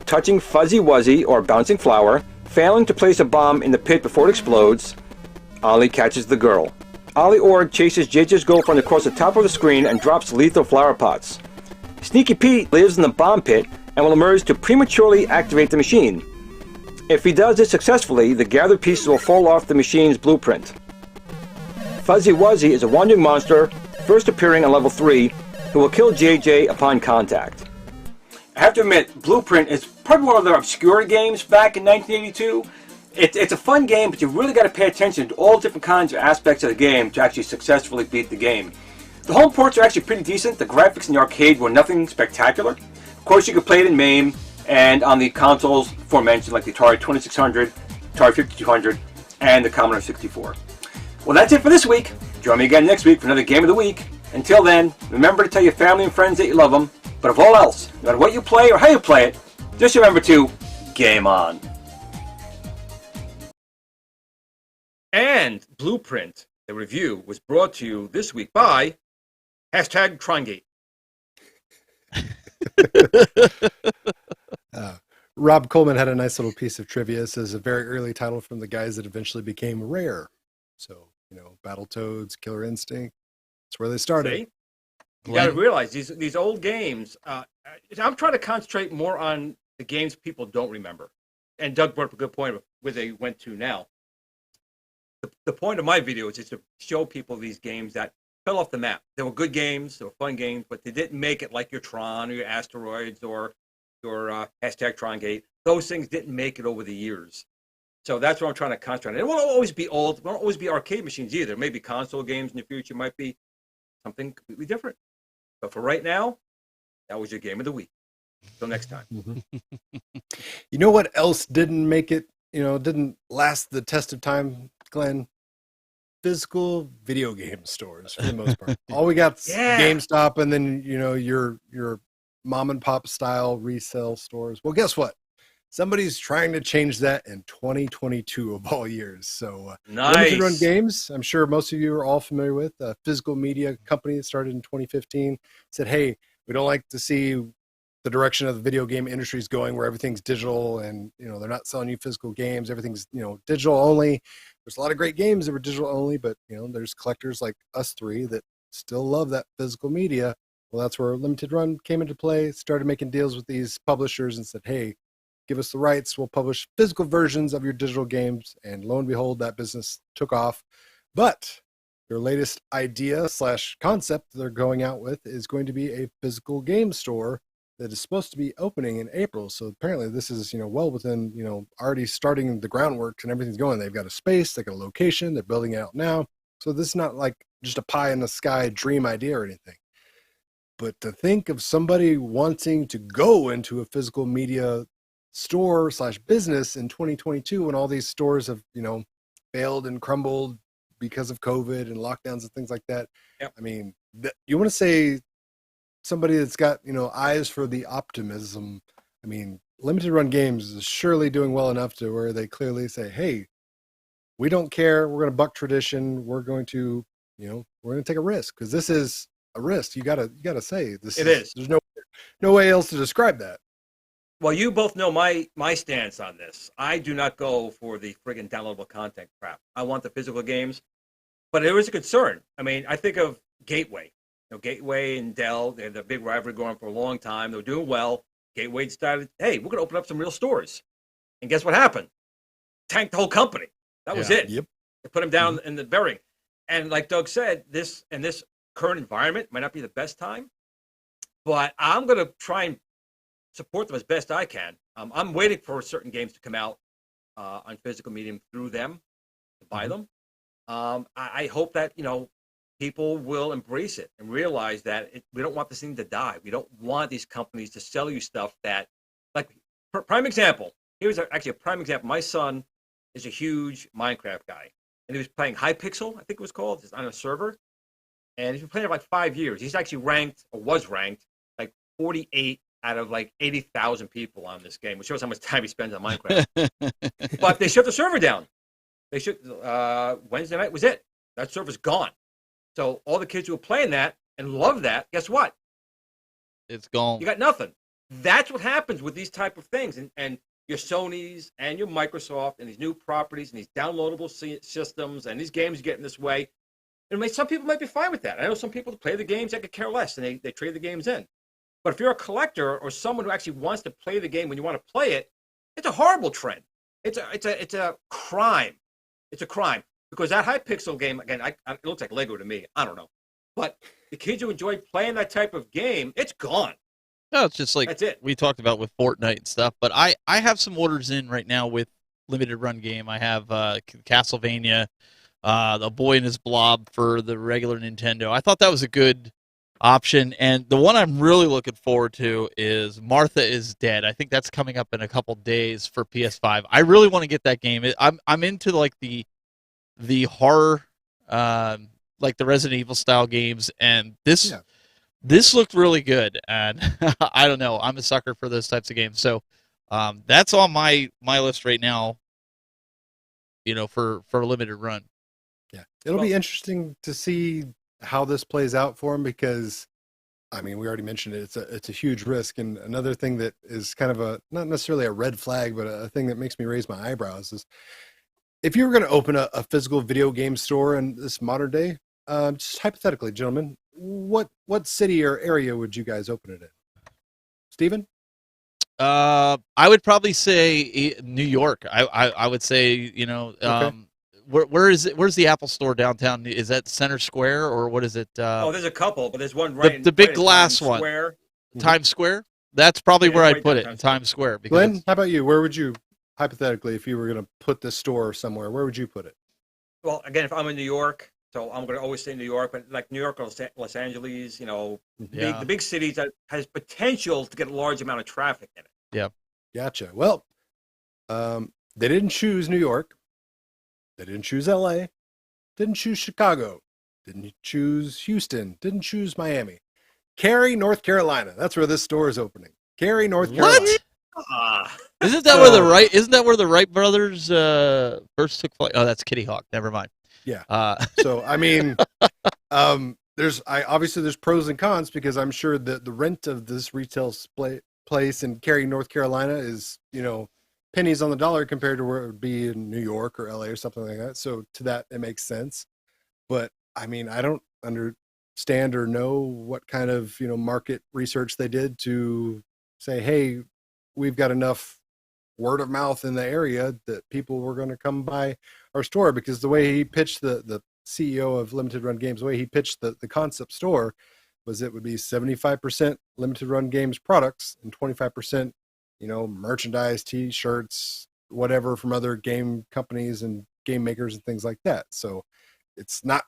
touching Fuzzy Wuzzy or bouncing flower, failing to place a bomb in the pit before it explodes. Ollie catches the girl. Ollie Org chases JJ's girlfriend across the top of the screen and drops lethal flower pots. Sneaky Pete lives in the bomb pit and will emerge to prematurely activate the machine. If he does this successfully, the gathered pieces will fall off the machine's blueprint. Fuzzy Wuzzy is a wandering monster, first appearing on level 3, who will kill JJ upon contact. I have to admit, Blueprint is probably one of their obscure games back in 1982. It's a fun game, but you really got to pay attention to all different kinds of aspects of the game to actually successfully beat the game. The home ports are actually pretty decent. The graphics in the arcade were nothing spectacular. Of course, you could play it in MAME and on the consoles aforementioned, like the Atari 2600, Atari 5200, and the Commodore 64. Well, that's it for this week. Join me again next week for another Game of the Week. Until then, remember to tell your family and friends that you love them. But of all else, no matter what you play or how you play it, just remember to game on. And Blueprint, the review, was brought to you this week by #Trongate. Rob Coleman had a nice little piece of trivia. It says a very early title from the guys that eventually became Rare. So, Battletoads, Killer Instinct, that's where they started. See? You got to realize these old games. I'm trying to concentrate more on the games people don't remember. And Doug brought up a good point of where they went to now. The point of my video is just to show people these games that fell off the map. They were good games, they were fun games, but they didn't make it like your Tron or your Asteroids or your #Trongate. Those things didn't make it over the years. So that's what I'm trying to concentrate on. It won't always be old. It won't always be arcade machines either. Maybe console games in the future might be something completely different. But for right now, that was your Game of the Week. Till next time. You know what else didn't make it, didn't last the test of time, Glenn? Physical video game stores, for the most part. All we got GameStop and then, your mom and pop style resale stores. Well, guess what? Somebody's trying to change that in 2022 of all years. So nice. Limited Run Games, I'm sure most of you are all familiar with, a physical media company that started in 2015, said, hey, we don't like to see the direction of the video game industry is going where everything's digital and, they're not selling you physical games. Everything's, digital only. There's a lot of great games that were digital only, but, there's collectors like us three that still love that physical media. Well, that's where Limited Run came into play, started making deals with these publishers and said, hey, give us the rights. We'll publish physical versions of your digital games. And lo and behold, that business took off. But their latest idea / concept they're going out with is going to be a physical game store that is supposed to be opening in April. So apparently this is, well within, already starting the groundwork and everything's going. They've got a space, they've got a location, they're building it out now. So this is not like just a pie in the sky dream idea or anything. But to think of somebody wanting to go into a physical media store / business in 2022 when all these stores have, failed and crumbled because of COVID and lockdowns and things like that. Yep. I mean, you want to say somebody that's got, eyes for the optimism. I mean, Limited Run Games is surely doing well enough to where they clearly say, hey, we don't care. We're going to buck tradition. We're going to, we're going to take a risk because this is a risk. You gotta say this. It is. There's no way else to describe that. Well, you both know my stance on this. I do not go for the friggin' downloadable content crap. I want the physical games. But there is a concern. I mean, I think of Gateway. Gateway and Dell, they had a big rivalry going for a long time. They were doing well. Gateway decided, hey, we're going to open up some real stores. And guess what happened? Tanked the whole company. That was it. Yep. They put them down in the burying. And like Doug said, this current environment might not be the best time. But I'm going to try and support them as best I can. I'm waiting for certain games to come out on physical medium through them to buy them. I hope that, people will embrace it and realize that we don't want this thing to die. We don't want these companies to sell you stuff that, like, prime example. Here's actually a prime example. My son is a huge Minecraft guy, and he was playing Hypixel, I think it was called, just on a server. And he's been playing it for like 5 years. He's actually was ranked, like 48 out of like 80,000 people on this game, which shows how much time he spends on Minecraft. But they shut the server down. Wednesday night was it. That server's gone. So all the kids who were playing that and love that, guess what? It's gone. You got nothing. That's what happens with these type of things. And your Sonys and your Microsoft and these new properties and these downloadable systems and these games getting this way. And some people might be fine with that. I know some people that play the games, they could care less, and they trade the games in. But if you're a collector or someone who actually wants to play the game when you want to play it, it's a horrible trend. it's a crime. It's a crime because that Hypixel game again. It looks like Lego to me. I don't know, but the kids who enjoy playing that type of game, it's gone. No, it's just like That's it. we talked about with Fortnite and stuff. But I have some orders in right now with limited run game. I have Castlevania, The Boy and His Blob for the regular Nintendo. I thought that was a good option, and the one I'm really looking forward to is Martha is Dead. I think that's coming up in a couple days for PS5. I really want to get that game. I'm into like the horror, like the Resident Evil style games, and this looked really good. And I don't know, I'm a sucker for those types of games. So that's on my list right now. You know, for a limited run. Yeah, it'll be interesting to see how this plays out for him because, I mean, we already mentioned it. It's a huge risk, and another thing that is kind of not necessarily a red flag, but a thing that makes me raise my eyebrows is if you were going to open a physical video game store in this modern day, just hypothetically, gentlemen, what city or area would you guys open it in? Steven? I would probably say New York. I would say, you know, Okay. where is it? Where's the Apple Store downtown? Is that Center Square or what is it? There's a couple, but there's one right. The big right in glass Times one. Square. Times Square. That's probably Yeah, where right I'd put it, downtown in Times Square. Because Glenn, how about you? Where would you, hypothetically, if you were going to put this store somewhere, where would you put it? Well, again, if I'm in New York, so I'm going to always stay in New York, but like New York or Los Angeles, you know, Yeah. the big cities that has potential to get a large amount of traffic in it. Gotcha. Well, they didn't choose New York. They didn't choose LA. Didn't choose Chicago. Didn't choose Houston. Didn't choose Miami. Cary, North Carolina. That's where this store is opening. Cary, North Carolina. what? Ah, Isn't that where the Wright brothers first took flight? Oh, that's Kitty Hawk. Never mind. Yeah. So I mean, there's pros and cons because I'm sure that the rent of this retail place in Cary, North Carolina is, you know, pennies on the dollar compared to where it would be in New York or LA or something like that. So to that, it makes sense. But I mean, I don't understand or know what kind of, you know, market research they did to say, hey, we've got enough word of mouth in the area that people were going to come by our store, because the way he pitched the CEO of Limited Run Games, the way he pitched the concept store was it would be 75% Limited Run Games products and 25%, you know, merchandise, T-shirts, whatever from other game companies and game makers and things like that. So it's going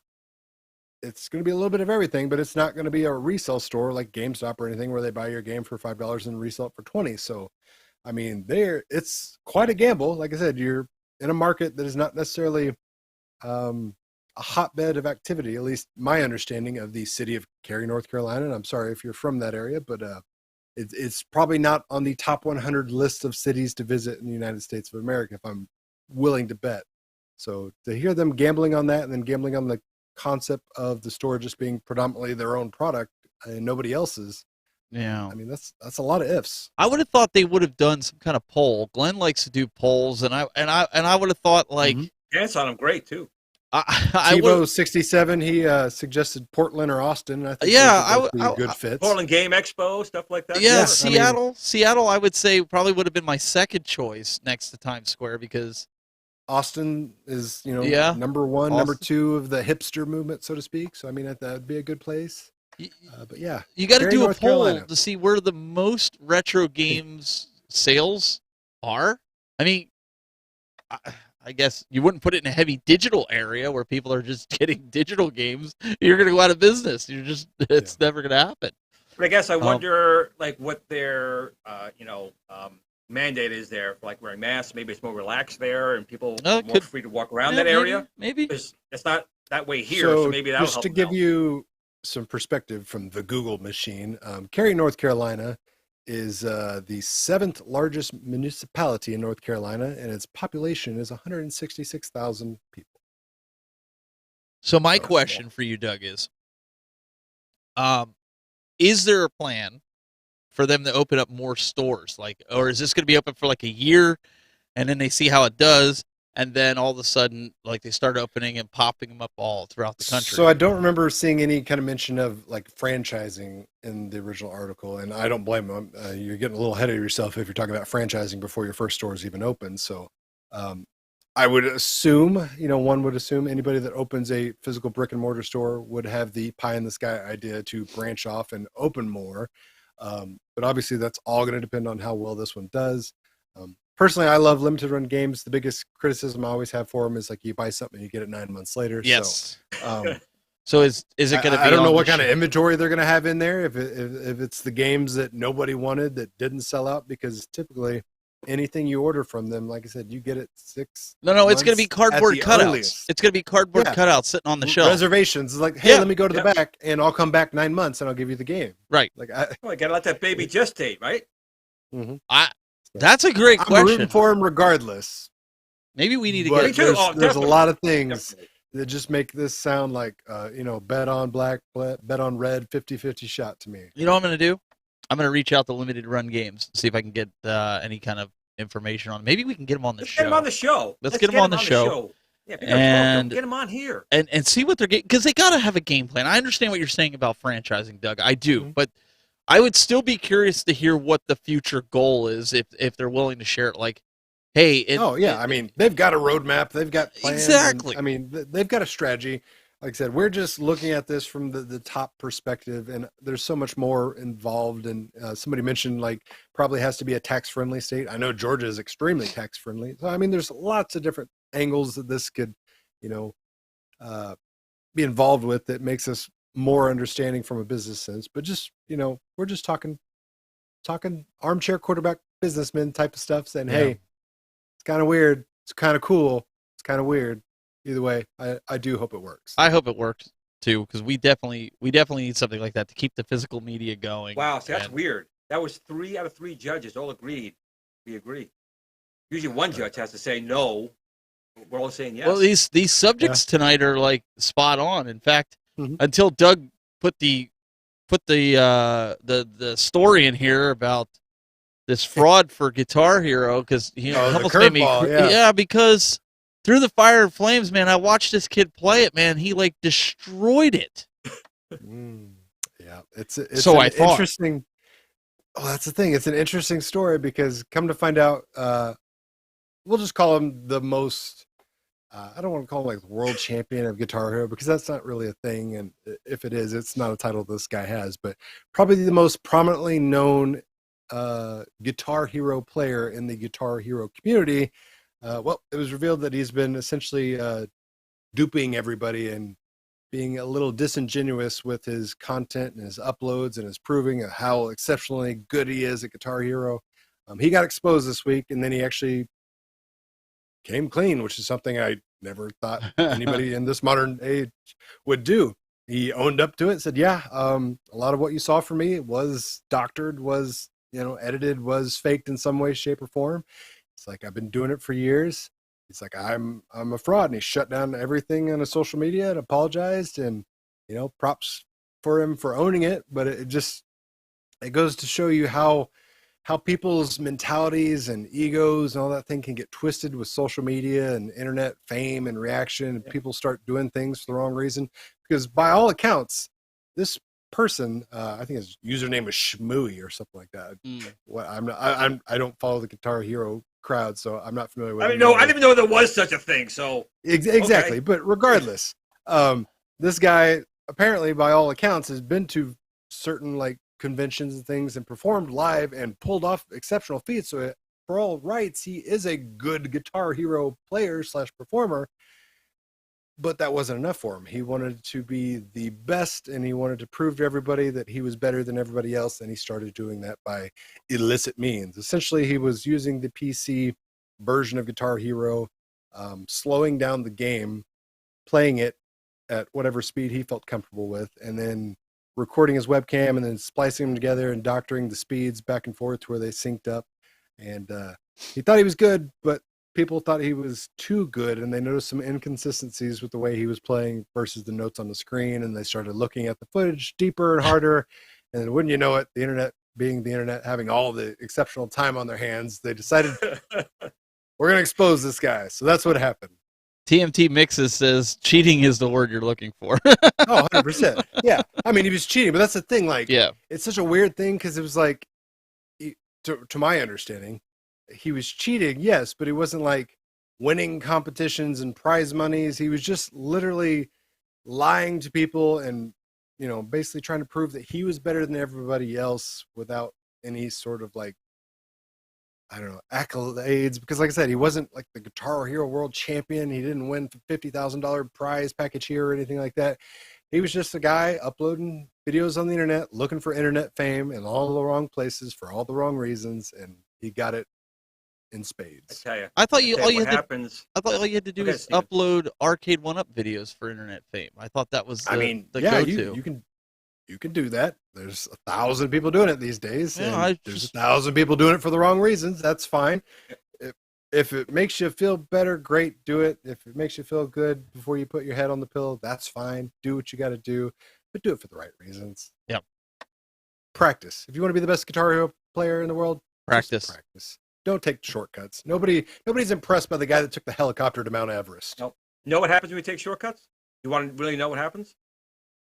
to be a little bit of everything, but it's not going to be a resale store like GameStop or anything where they buy your game for $5 and resell it for $20. So, I mean, it's quite a gamble. Like I said, you're in a market that is not necessarily a hotbed of activity, at least my understanding of the city of Cary, North Carolina. And I'm sorry if you're from that area, but it's probably not on the top 100 list of cities to visit in the United States of America, if I'm willing to bet. So to hear them gambling on that and then gambling on the concept of the store just being predominantly their own product and nobody else's, Yeah. I mean, that's a lot of ifs. I would have thought they would have done some kind of poll. Glenn likes to do polls, and I would have thought like Dance on them, great too. I would. Tivo 67, he suggested Portland or Austin. I think Yeah, those would both be good fits. Portland Game Expo, stuff like that. Yeah, Sure. Seattle. I would say probably would have been my second choice next to Times Square because Austin is, you know, Yeah. number one, Austin. number two of the hipster movement, so to speak. So I mean, that would be a good place. But yeah, you got to Cary, do a North poll Carolina. to see where the most retro games sales are. I mean, I guess you wouldn't put it in a heavy digital area where people are just getting digital games. You're going to go out of business. It's never going to happen. But I guess I wonder, like, what their, mandate is there for, like, wearing masks. Maybe it's more relaxed there, and people are more free to walk around that area. Maybe. It's not that way here, so maybe that'll just help to them give out. you some perspective from the Google machine, Cary, North Carolina is the 7th largest municipality in North Carolina, and its population is 166,000 people. So my So question for you, Doug, is there a plan for them to open up more stores? Like, or is this going to be open for like a year and then they see how it does? And then all of a sudden, like they start opening and popping them up all throughout the country. So I don't remember seeing any kind of mention of like franchising in the original article, and I don't blame them. You're getting a little ahead of yourself if you're talking about franchising before your first store is even open. So I would assume, one would assume anybody that opens a physical brick and mortar store would have the pie in the sky idea to branch off and open more. But obviously that's all going to depend on how well this one does. Personally, I love limited run games. The biggest criticism I always have for them is like you buy something and you get it 9 months later. Yes. So, so is it going to be? I don't know what kind of inventory they're going to have in there. If it's the games that nobody wanted that didn't sell out, because typically anything you order from them, like I said, you get it 6. No, it's going to be cardboard cutouts. Earliest. It's going to be cardboard cutouts sitting on the shelf. Reservations. It's like, hey, let me go to the back, and I'll come back 9 months, and I'll give you the game. Right. Like, I gotta let that baby gestate, right? Mm-hmm. That's a great question. I'm rooting for him regardless. Maybe we need to get. There's a lot of things Definitely. that just make this sound like, bet on black, bet on red, 50-50 shot to me. You know what I'm going to do? I'm going to reach out to limited run games, see if I can get any kind of information on. Maybe we can get them on the show. Get them on the show. Let's get them on the show. Yeah, and get them on here. And see what they're getting, because they got to have a game plan. I understand what you're saying about franchising, Doug. I do, but I would still be curious to hear what the future goal is if they're willing to share it. Like, hey, I mean, they've got a roadmap, they've got plans. Exactly. They've got a strategy. Like I said, we're just looking at this from the top perspective, and there's so much more involved. And somebody mentioned like probably has to be a tax-friendly state. I know Georgia is extremely tax-friendly. So I mean, there's lots of different angles that this could, be involved with that makes us more understanding from a business sense. But just we're just talking armchair quarterback businessman type of stuff, saying, hey, it's kind of weird, it's kind of cool, it's kind of weird. Either way, I do hope it works. I hope it works too, because we definitely need something like that to keep the physical media going. Wow, see, that's weird. That was 3 out of 3 judges all agreed. We agree. Usually one judge has to say no. We're all saying yes. Well, these subjects tonight are like spot on. In fact, until Doug put the story in here about this fraud for Guitar Hero, because almost made me because Through the Fire and Flames, man, I watched this kid play it, man. He like destroyed it. Yeah, it's so I thought. Interesting. Oh, that's the thing. It's an interesting story because come to find out, we'll just call him the most. I don't want to call him like the world champion of Guitar Hero because that's not really a thing, and if it is, it's not a title this guy has. But probably the most prominently known Guitar Hero player in the Guitar Hero community. Well, it was revealed that he's been essentially duping everybody and being a little disingenuous with his content and his uploads and his proving of how exceptionally good he is at Guitar Hero. He got exposed this week, and then he actually came clean, which is something I never thought anybody in this modern age would do. He owned up to it, said, yeah, a lot of what you saw from me was doctored, was, edited, was faked in some way, shape, or form. It's like, I've been doing it for years. It's like, I'm a fraud. And he shut down everything on his social media and apologized, and, props for him for owning it. But it goes to show you how people's mentalities and egos and all that thing can get twisted with social media and internet fame and reaction, and people start doing things for the wrong reason. Because by all accounts, this person, I think his username was Shmooey or something like that. What I don't follow the Guitar Hero crowd, so I'm not familiar with. I didn't even know there was such a thing. So exactly, okay. But regardless, this guy apparently, by all accounts, has been to certain like conventions and things and performed live and pulled off exceptional feats. So for all rights, he is a good Guitar Hero player / performer, but that wasn't enough for him. He wanted to be the best, and he wanted to prove to everybody that he was better than everybody else, and he started doing that by illicit means. Essentially, he was using the PC version of Guitar Hero, slowing down the game, playing it at whatever speed he felt comfortable with, and then recording his webcam and then splicing them together and doctoring the speeds back and forth to where they synced up. And he thought he was good, but people thought he was too good, and they noticed some inconsistencies with the way he was playing versus the notes on the screen, and they started looking at the footage deeper and harder. And then wouldn't you know it, the internet being the internet, having all the exceptional time on their hands, they decided we're going to expose this guy. So that's what happened. TMT Mixes says cheating is the word you're looking for. Oh, 100%. Yeah. I mean, he was cheating, but that's the thing. Like, it's such a weird thing because it was like, to my understanding, he was cheating, yes, but he wasn't like winning competitions and prize monies. He was just literally lying to people and, basically trying to prove that he was better than everybody else without any sort of like, I don't know, accolades. Because like I said, he wasn't like the Guitar Hero World Champion. He didn't win $50,000 prize package here or anything like that. He was just a guy uploading videos on the internet, looking for internet fame in all the wrong places for all the wrong reasons, and he got it in spades. I tell you. I thought all you had to do is upload Arcade 1-Up videos for internet fame. I thought that was the go-to. You can do that. There's 1,000 people doing it these days. Yeah, and there's 1,000 people doing it for the wrong reasons. That's fine. If it makes you feel better, great, do it. If it makes you feel good before you put your head on the pillow, that's fine. Do what you got to do, but do it for the right reasons. Yep. Practice. If you want to be the best Guitar Hero player in the world, practice. Don't take shortcuts. Nobody's impressed by the guy that took the helicopter to Mount Everest. Nope. Know what happens when you take shortcuts? You want to really know what happens?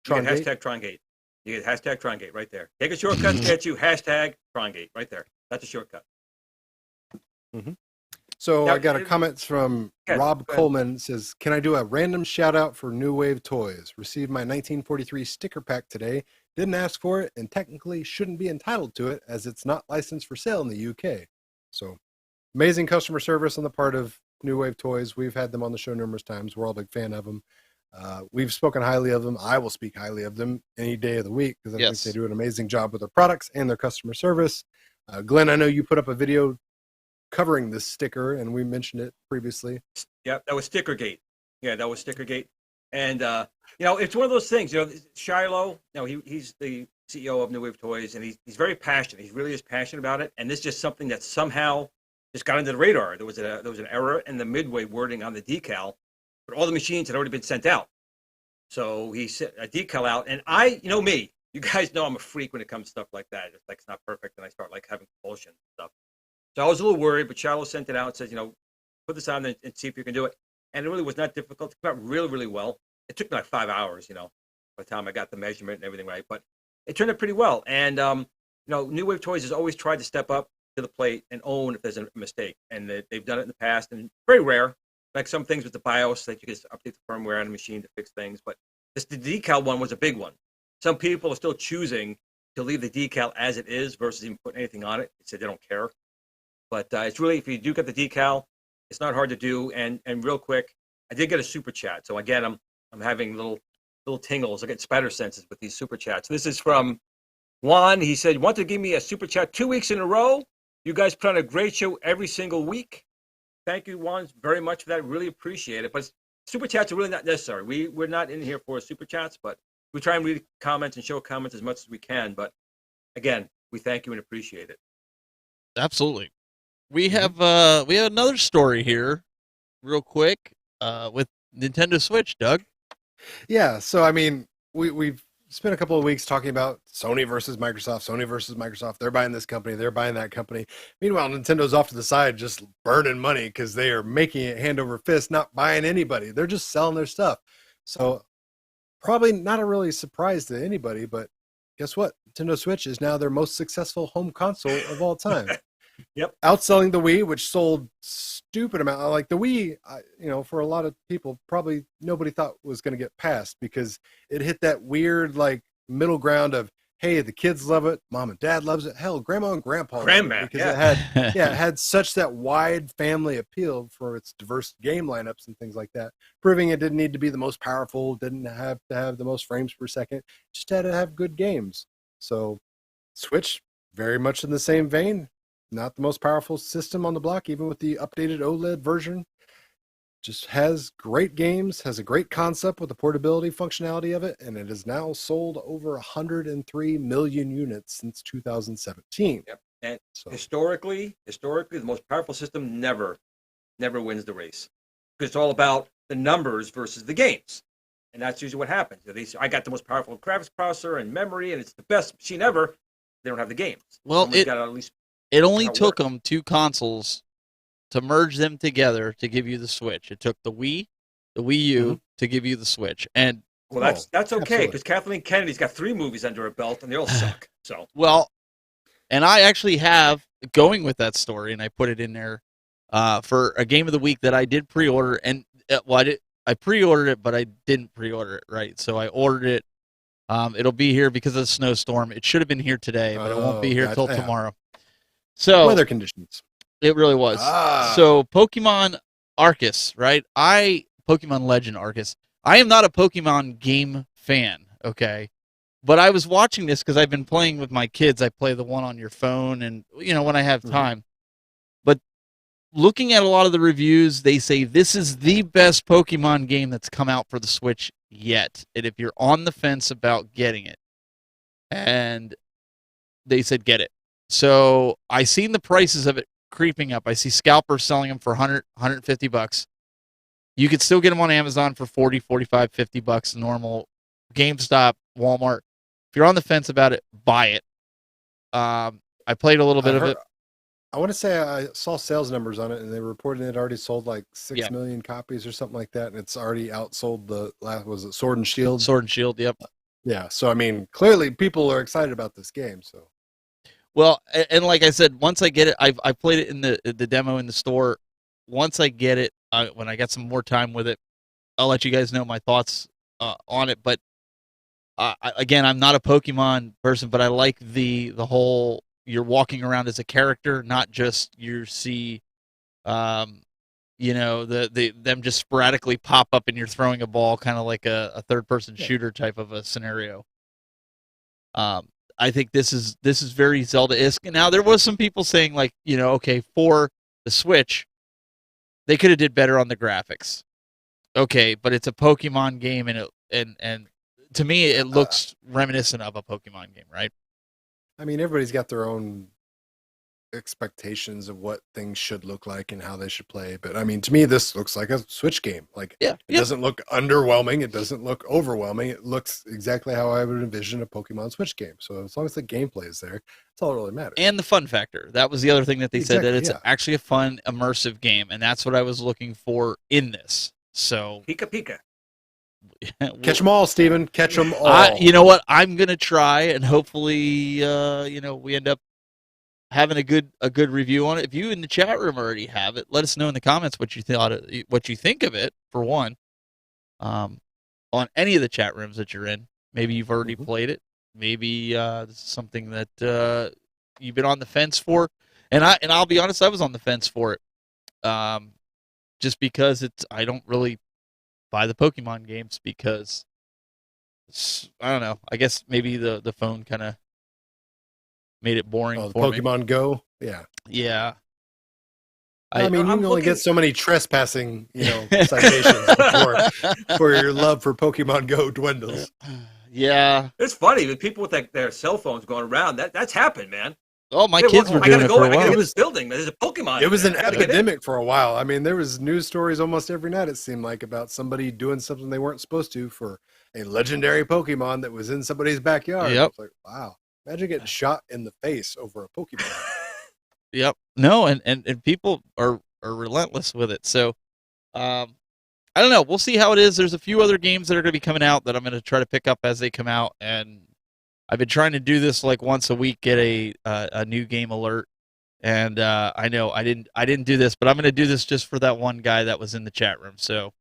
You get hashtag Trongate. You get hashtag Trongate right there. Take a shortcut to get you hashtag Trongate right there. That's a shortcut. Mm-hmm. So now, I got a comment from Rob Coleman. Says, can I do a random shout out for New Wave Toys? Received my 1943 sticker pack today. Didn't ask for it and technically shouldn't be entitled to it as it's not licensed for sale in the UK. So amazing customer service on the part of New Wave Toys. We've had them on the show numerous times. We're all a big fan of them. We've spoken highly of them. I will speak highly of them any day of the week because I think they do an amazing job with their products and their customer service. Glenn, I know you put up a video covering this sticker, and we mentioned it previously. Yeah, that was Stickergate. Yeah, that was Stickergate. And, it's one of those things, Shiloh, he's the CEO of New Wave Toys, and he's very passionate. He really is passionate about it. And this is just something that somehow just got into the radar. There was an error in the midway wording on the decal, but all the machines had already been sent out. So he sent a decal out, and me, you guys know I'm a freak when it comes to stuff like that. It's like it's not perfect, and I start like having compulsion and stuff. So I was a little worried, but Shiloh sent it out and says, put this on and see if you can do it. And it really was not difficult. It came out really, really well. It took me like 5 hours, by the time I got the measurement and everything right. But it turned out pretty well. And, New Wave Toys has always tried to step up to the plate and own if there's a mistake. And they've done it in the past, and very rare. Like some things with the BIOS that you can update the firmware on the machine to fix things. But the decal one was a big one. Some people are still choosing to leave the decal as it is versus even putting anything on it. They say they don't care. But it's really, if you do get the decal, it's not hard to do. And real quick, I did get a super chat. So again, I'm having little tingles. I get spider senses with these super chats. This is from Juan. He said, want to give me a super chat 2 weeks in a row. You guys put on a great show every single week. Thank you, Juan, very much for that. Really appreciate it. But super chats are really not necessary. We're not in here for super chats, but we try and read comments and show comments as much as we can. But again, we thank you and appreciate it. Absolutely. We have another story here, real quick, with Nintendo Switch, Doug. Yeah, so we've spent a couple of weeks talking about Sony versus Microsoft. They're buying this company, they're buying that company. Meanwhile, Nintendo's off to the side just burning money because they are making it hand over fist, not buying anybody. They're just selling their stuff. So probably not a really surprise to anybody, but guess what? Nintendo Switch is now their most successful home console of all time. Yep. Outselling the Wii, which sold stupid amount. Like the Wii, for a lot of people, probably nobody thought was going to get passed because it hit that weird like middle ground of, hey, the kids love it, mom and dad loves it, hell, grandma and grandpa love it because it had such that wide family appeal for its diverse game lineups and things like that, proving it didn't need to be the most powerful, didn't have to have the most frames per second, just had to have good games. So Switch, very much in the same vein. Not the most powerful system on the block, even with the updated OLED version. Just has great games, has a great concept with the portability functionality of it, and it has now sold over 103 million units since 2017. Yep. And historically, the most powerful system never wins the race. Because it's all about the numbers versus the games. And that's usually what happens. I got the most powerful graphics processor and memory, and it's the best machine ever. They don't have the games. Well, it only took them 2 consoles to merge them together to give you the Switch. It took the Wii U to give you the Switch. And that's okay because Kathleen Kennedy's got 3 movies under her belt and they all suck. So well, and I actually have, going with that story, and I put it in there, for a game of the week that I did pre-order, and I pre-ordered it, but I didn't pre-order it, right? So I ordered it. It'll be here because of the snowstorm. It should have been here today, but it won't be here till tomorrow. So weather conditions. It really was. So Pokemon Arceus, right? Pokemon Legend Arceus. I am not a Pokemon game fan, okay? But I was watching this because I've been playing with my kids. I play the one on your phone and, when I have time. But looking at a lot of the reviews, they say this is the best Pokemon game that's come out for the Switch yet. And if you're on the fence about getting it, and they said get it. So I seen the prices of it creeping up. I see scalpers selling them for $150. You could still get them on Amazon for $40, $45, $50 normal. GameStop, Walmart. If you're on the fence about it, buy it. I played a little bit of it. I want to say I saw sales numbers on it, and they reported it already sold like 6 million copies or something like that, and it's already outsold the last, was it Sword and Shield? Sword and Shield, yep. Yeah, so I mean, clearly people are excited about this game. So, well, and like I said, once I get it, I played it in the demo in the store. Once I get it, when I get some more time with it, I'll let you guys know my thoughts on it. But again, I'm not a Pokemon person, but I like the whole you're walking around as a character, not just you see, them just sporadically pop up and you're throwing a ball, kind of like a third-person shooter type of a scenario. I think this is very Zelda-esque. Now, there was some people saying, like, okay, for the Switch, they could have did better on the graphics. Okay, but it's a Pokemon game, and to me, it looks reminiscent of a Pokemon game, right? I mean, everybody's got their own expectations of what things should look like and how they should play. But I mean, to me, this looks like a Switch game. Like, it doesn't look underwhelming. It doesn't look overwhelming. It looks exactly how I would envision a Pokemon Switch game. So as long as the gameplay is there, that's all that really matters. And the fun factor. That was the other thing that they said, that it's actually a fun, immersive game. And that's what I was looking for in this. So Pika Pika. Catch them all, Steven. Catch them all. You know what? I'm gonna try, and hopefully, we end up having a good review on it. If you in the chat room already have it, let us know in the comments what you think of it. For one, on any of the chat rooms that you're in, maybe you've already played it. Maybe this is something that you've been on the fence for, and I'll be honest, I was on the fence for it, just because I don't really buy the Pokemon games because I don't know. I guess maybe the phone kind of made it boring for Pokemon me. Go, yeah. Yeah. I mean, you can only get so many trespassing, citations before your love for Pokemon Go dwindles. Yeah. It's funny with people with their cell phones going around. That's happened, man. Oh, my kids were doing it for a while. I gotta building. There's a Pokemon. It was an epidemic for a while. I mean, there was news stories almost every night, it seemed like, about somebody doing something they weren't supposed to for a legendary Pokemon that was in somebody's backyard. Yep. It's like, wow. Imagine getting shot in the face over a Pokemon. Yep. No, and people are relentless with it. So, I don't know. We'll see how it is. There's a few other games that are going to be coming out that I'm going to try to pick up as they come out, and I've been trying to do this like once a week, get a new game alert. And I know I didn't do this, but I'm going to do this just for that one guy that was in the chat room. So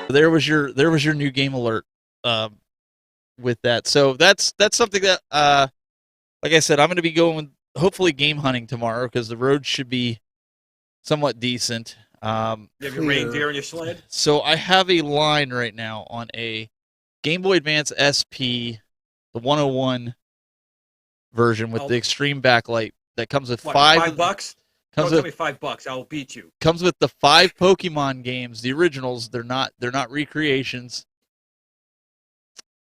there was your new game alert with that. So that's something that like I said, I'm going to be going hopefully game hunting tomorrow because the road should be somewhat decent. You have your reindeer in your sled? So I have a line right now on a Game Boy Advance SP, the 101 version with the extreme backlight that comes with $5? Don't tell me $5. I will beat you. Comes with the 5 Pokemon games, the originals. They're not recreations,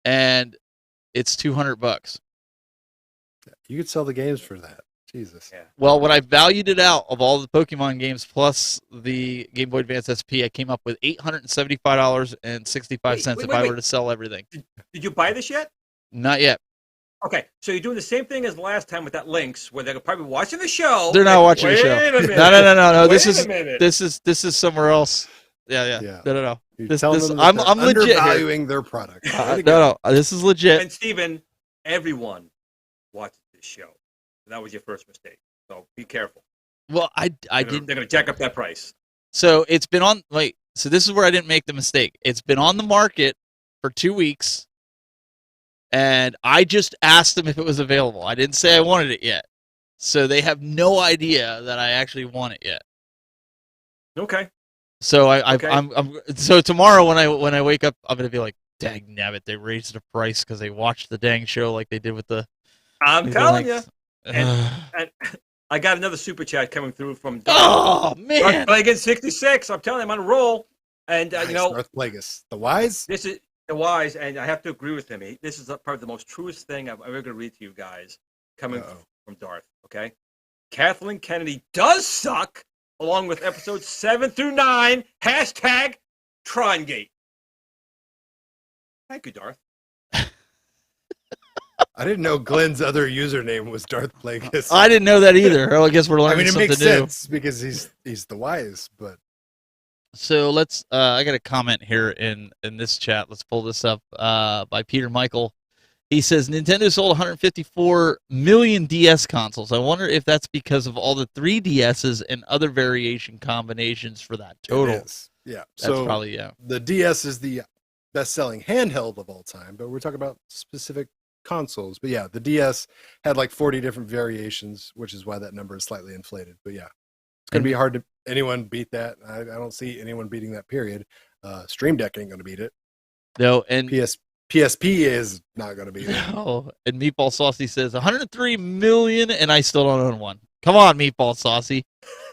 and it's $200. You could sell the games for that. Jesus. Yeah. Well, when I valued it out of all the Pokemon games plus the Game Boy Advance SP, I came up with $875.65 if I were to sell everything. Did you buy this yet? Not yet. Okay, so you're doing the same thing as last time with that Lynx, where they're probably watching the show. They're not watching the show. Wait a minute. No. Wait a minute. This is somewhere else. Yeah. No. You're telling them that I'm they're legit here. undervaluing their product. No, this is legit. And Steven, everyone watches this show. That was your first mistake. So be careful. Well, I They're didn't. going to jack up that price. So it's been on. Wait. So this is where I didn't make the mistake. It's been on the market for 2 weeks, and I just asked them if it was available. I didn't say I wanted it yet. So they have no idea that I actually want it yet. Okay. So Okay. I'm so tomorrow when I wake up, I'm gonna be like, dang nabbit, they raised the price because they watched the dang show like they did with the. I'm telling you. Like, And I got another super chat coming through from Darth. oh man! Plagueis 66. I'm telling you, I'm on a roll. And Nice, you know, Darth Plagueis, the wise. this is the wise, and I have to agree with him. This is probably the most truest thing I'm ever going to read to you guys, coming from Darth. Okay, Kathleen Kennedy does suck, along with episodes 7 through 9. Hashtag Trongate. Thank you, Darth. I didn't know Glenn's other username was Darth Plagueis. I didn't know that either. Oh, I guess we're learning I mean, it something makes new. sense because he's the wise, but So let's. I got a comment here in this chat. Let's pull this up by Peter Michael. He says Nintendo sold 154 million DS consoles. I wonder if that's because of all the 3DSs and other variation combinations for that total. it is. Yeah. That's So probably the DS is the best-selling handheld of all time, but we're talking about specific consoles. But yeah, the DS had like 40 different variations, which is why that number is slightly inflated. But yeah, it's going to be hard to anyone beat that. I don't see anyone beating that, period. Stream Deck ain't going to beat it. No, and PSP is not going to beat it. no, and Meatball Saucy says 103 million, and I still don't own one. Come on, Meatball Saucy.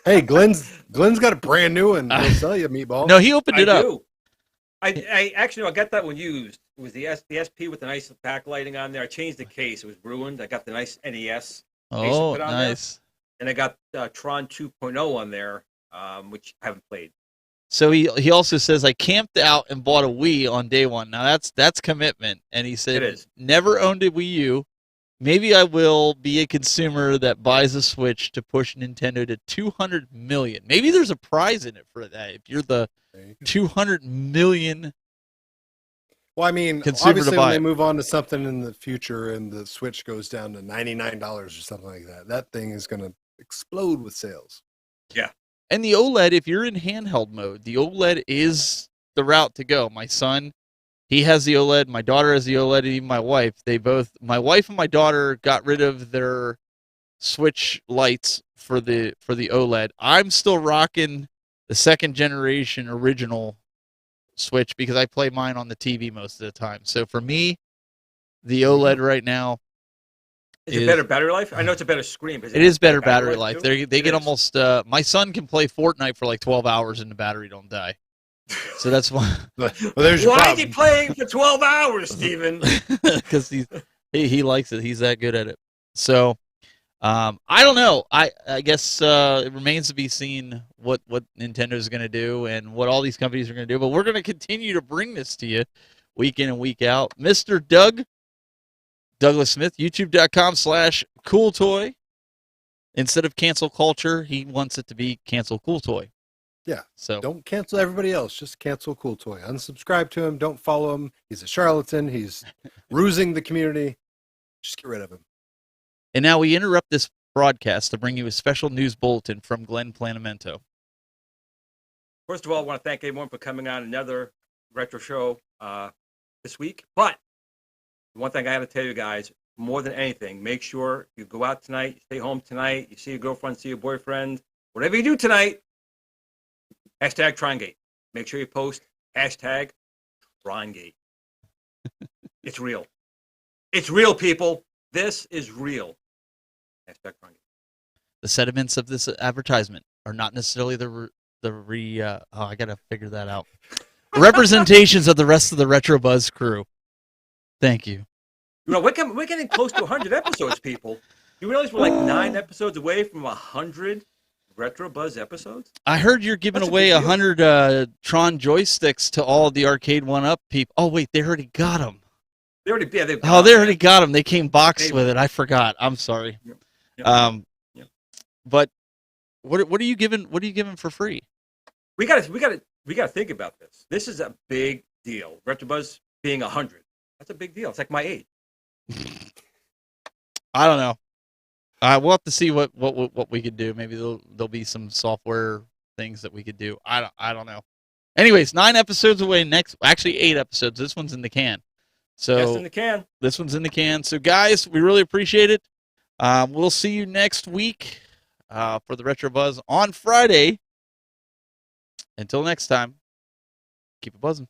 Hey, Glenn's got a brand new one. I'll sell you, Meatball. No, he opened it up. Do. I actually I got that one used. It was the SP with the nice backlighting on there. I changed the case. It was ruined. I got the nice NES. Oh, put on nice. And I got Tron 2.0 on there, which I haven't played. So he also says I camped out and bought a Wii on day one. Now that's commitment. And he said It is. never owned a Wii U. Maybe I will be a consumer that buys a Switch to push Nintendo to 200 million. Maybe there's a prize in it for that. If you're the 200 million. Well, I mean, consumer obviously to buy when they it. move on to something in the future and the Switch goes down to $99 or something like that, that thing is going to explode with sales. Yeah. And the OLED, if you're in handheld mode, the OLED is the route to go. My son, he has the OLED. My daughter has the OLED. And even my wife, my wife and my daughter got rid of their Switch lights for the OLED. I'm still rocking the second generation original Switch because I play mine on the TV most of the time. So for me, the OLED right now Is it better battery life? I know it's a better screen. But it is better battery life. too? They It get is. almost. My son can play Fortnite for like 12 hours and the battery don't die. So that's why. Well, there's your Why is he problem. playing for 12 hours, Steven? Because he likes it. He's that good at it. So I don't know. I guess it remains to be seen what Nintendo's going to do and what all these companies are going to do. But we're going to continue to bring this to you week in and week out. Mr. Douglas Smith, youtube.com/cooltoy. Instead of cancel culture, he wants it to be cancel cool toy. Yeah. So Don't cancel everybody else. Just cancel Cool Toy. Unsubscribe to him. Don't follow him. He's a charlatan. He's rusing the community. Just get rid of him. And now we interrupt this broadcast to bring you a special news bulletin from Glen Planamento. First of all, I want to thank everyone for coming on another retro show this week. But one thing I got to tell you guys, more than anything, make sure you go out tonight, you stay home tonight, you see your girlfriend, see your boyfriend, whatever you do tonight, hashtag Trongate. Make sure you post hashtag Trongate. It's real. It's real, people. This is real. Hashtag Trongate. The sentiments of this advertisement are not necessarily I gotta figure that out. Representations of the rest of the Retro Buzz crew. Thank you. You know, we're getting close to 100 episodes, people. You realize we're like 9 episodes away from 100 Retro Buzz episodes? I heard you're giving That's a away big deal. 100 Tron joysticks to all the Arcade 1-Up people. Oh, wait, they already got them. They already, yeah, they've Oh, they already got them. They came boxed They- with it. I forgot. I'm sorry. Yeah. But what are you giving? What are you giving for free? We got we got to think about this. This is a big deal. RetroBuzz being 100. That's a big deal. It's like my age. I don't know. We'll have to see what we could do. Maybe there'll be some software things that we could do. I don't know. Anyways, 9 episodes away next. Actually, 8 episodes. This one's in the can. So Yes, in the can. This one's in the can. So guys, we really appreciate it. We'll see you next week for the Retro Buzz on Friday. Until next time, keep it buzzing.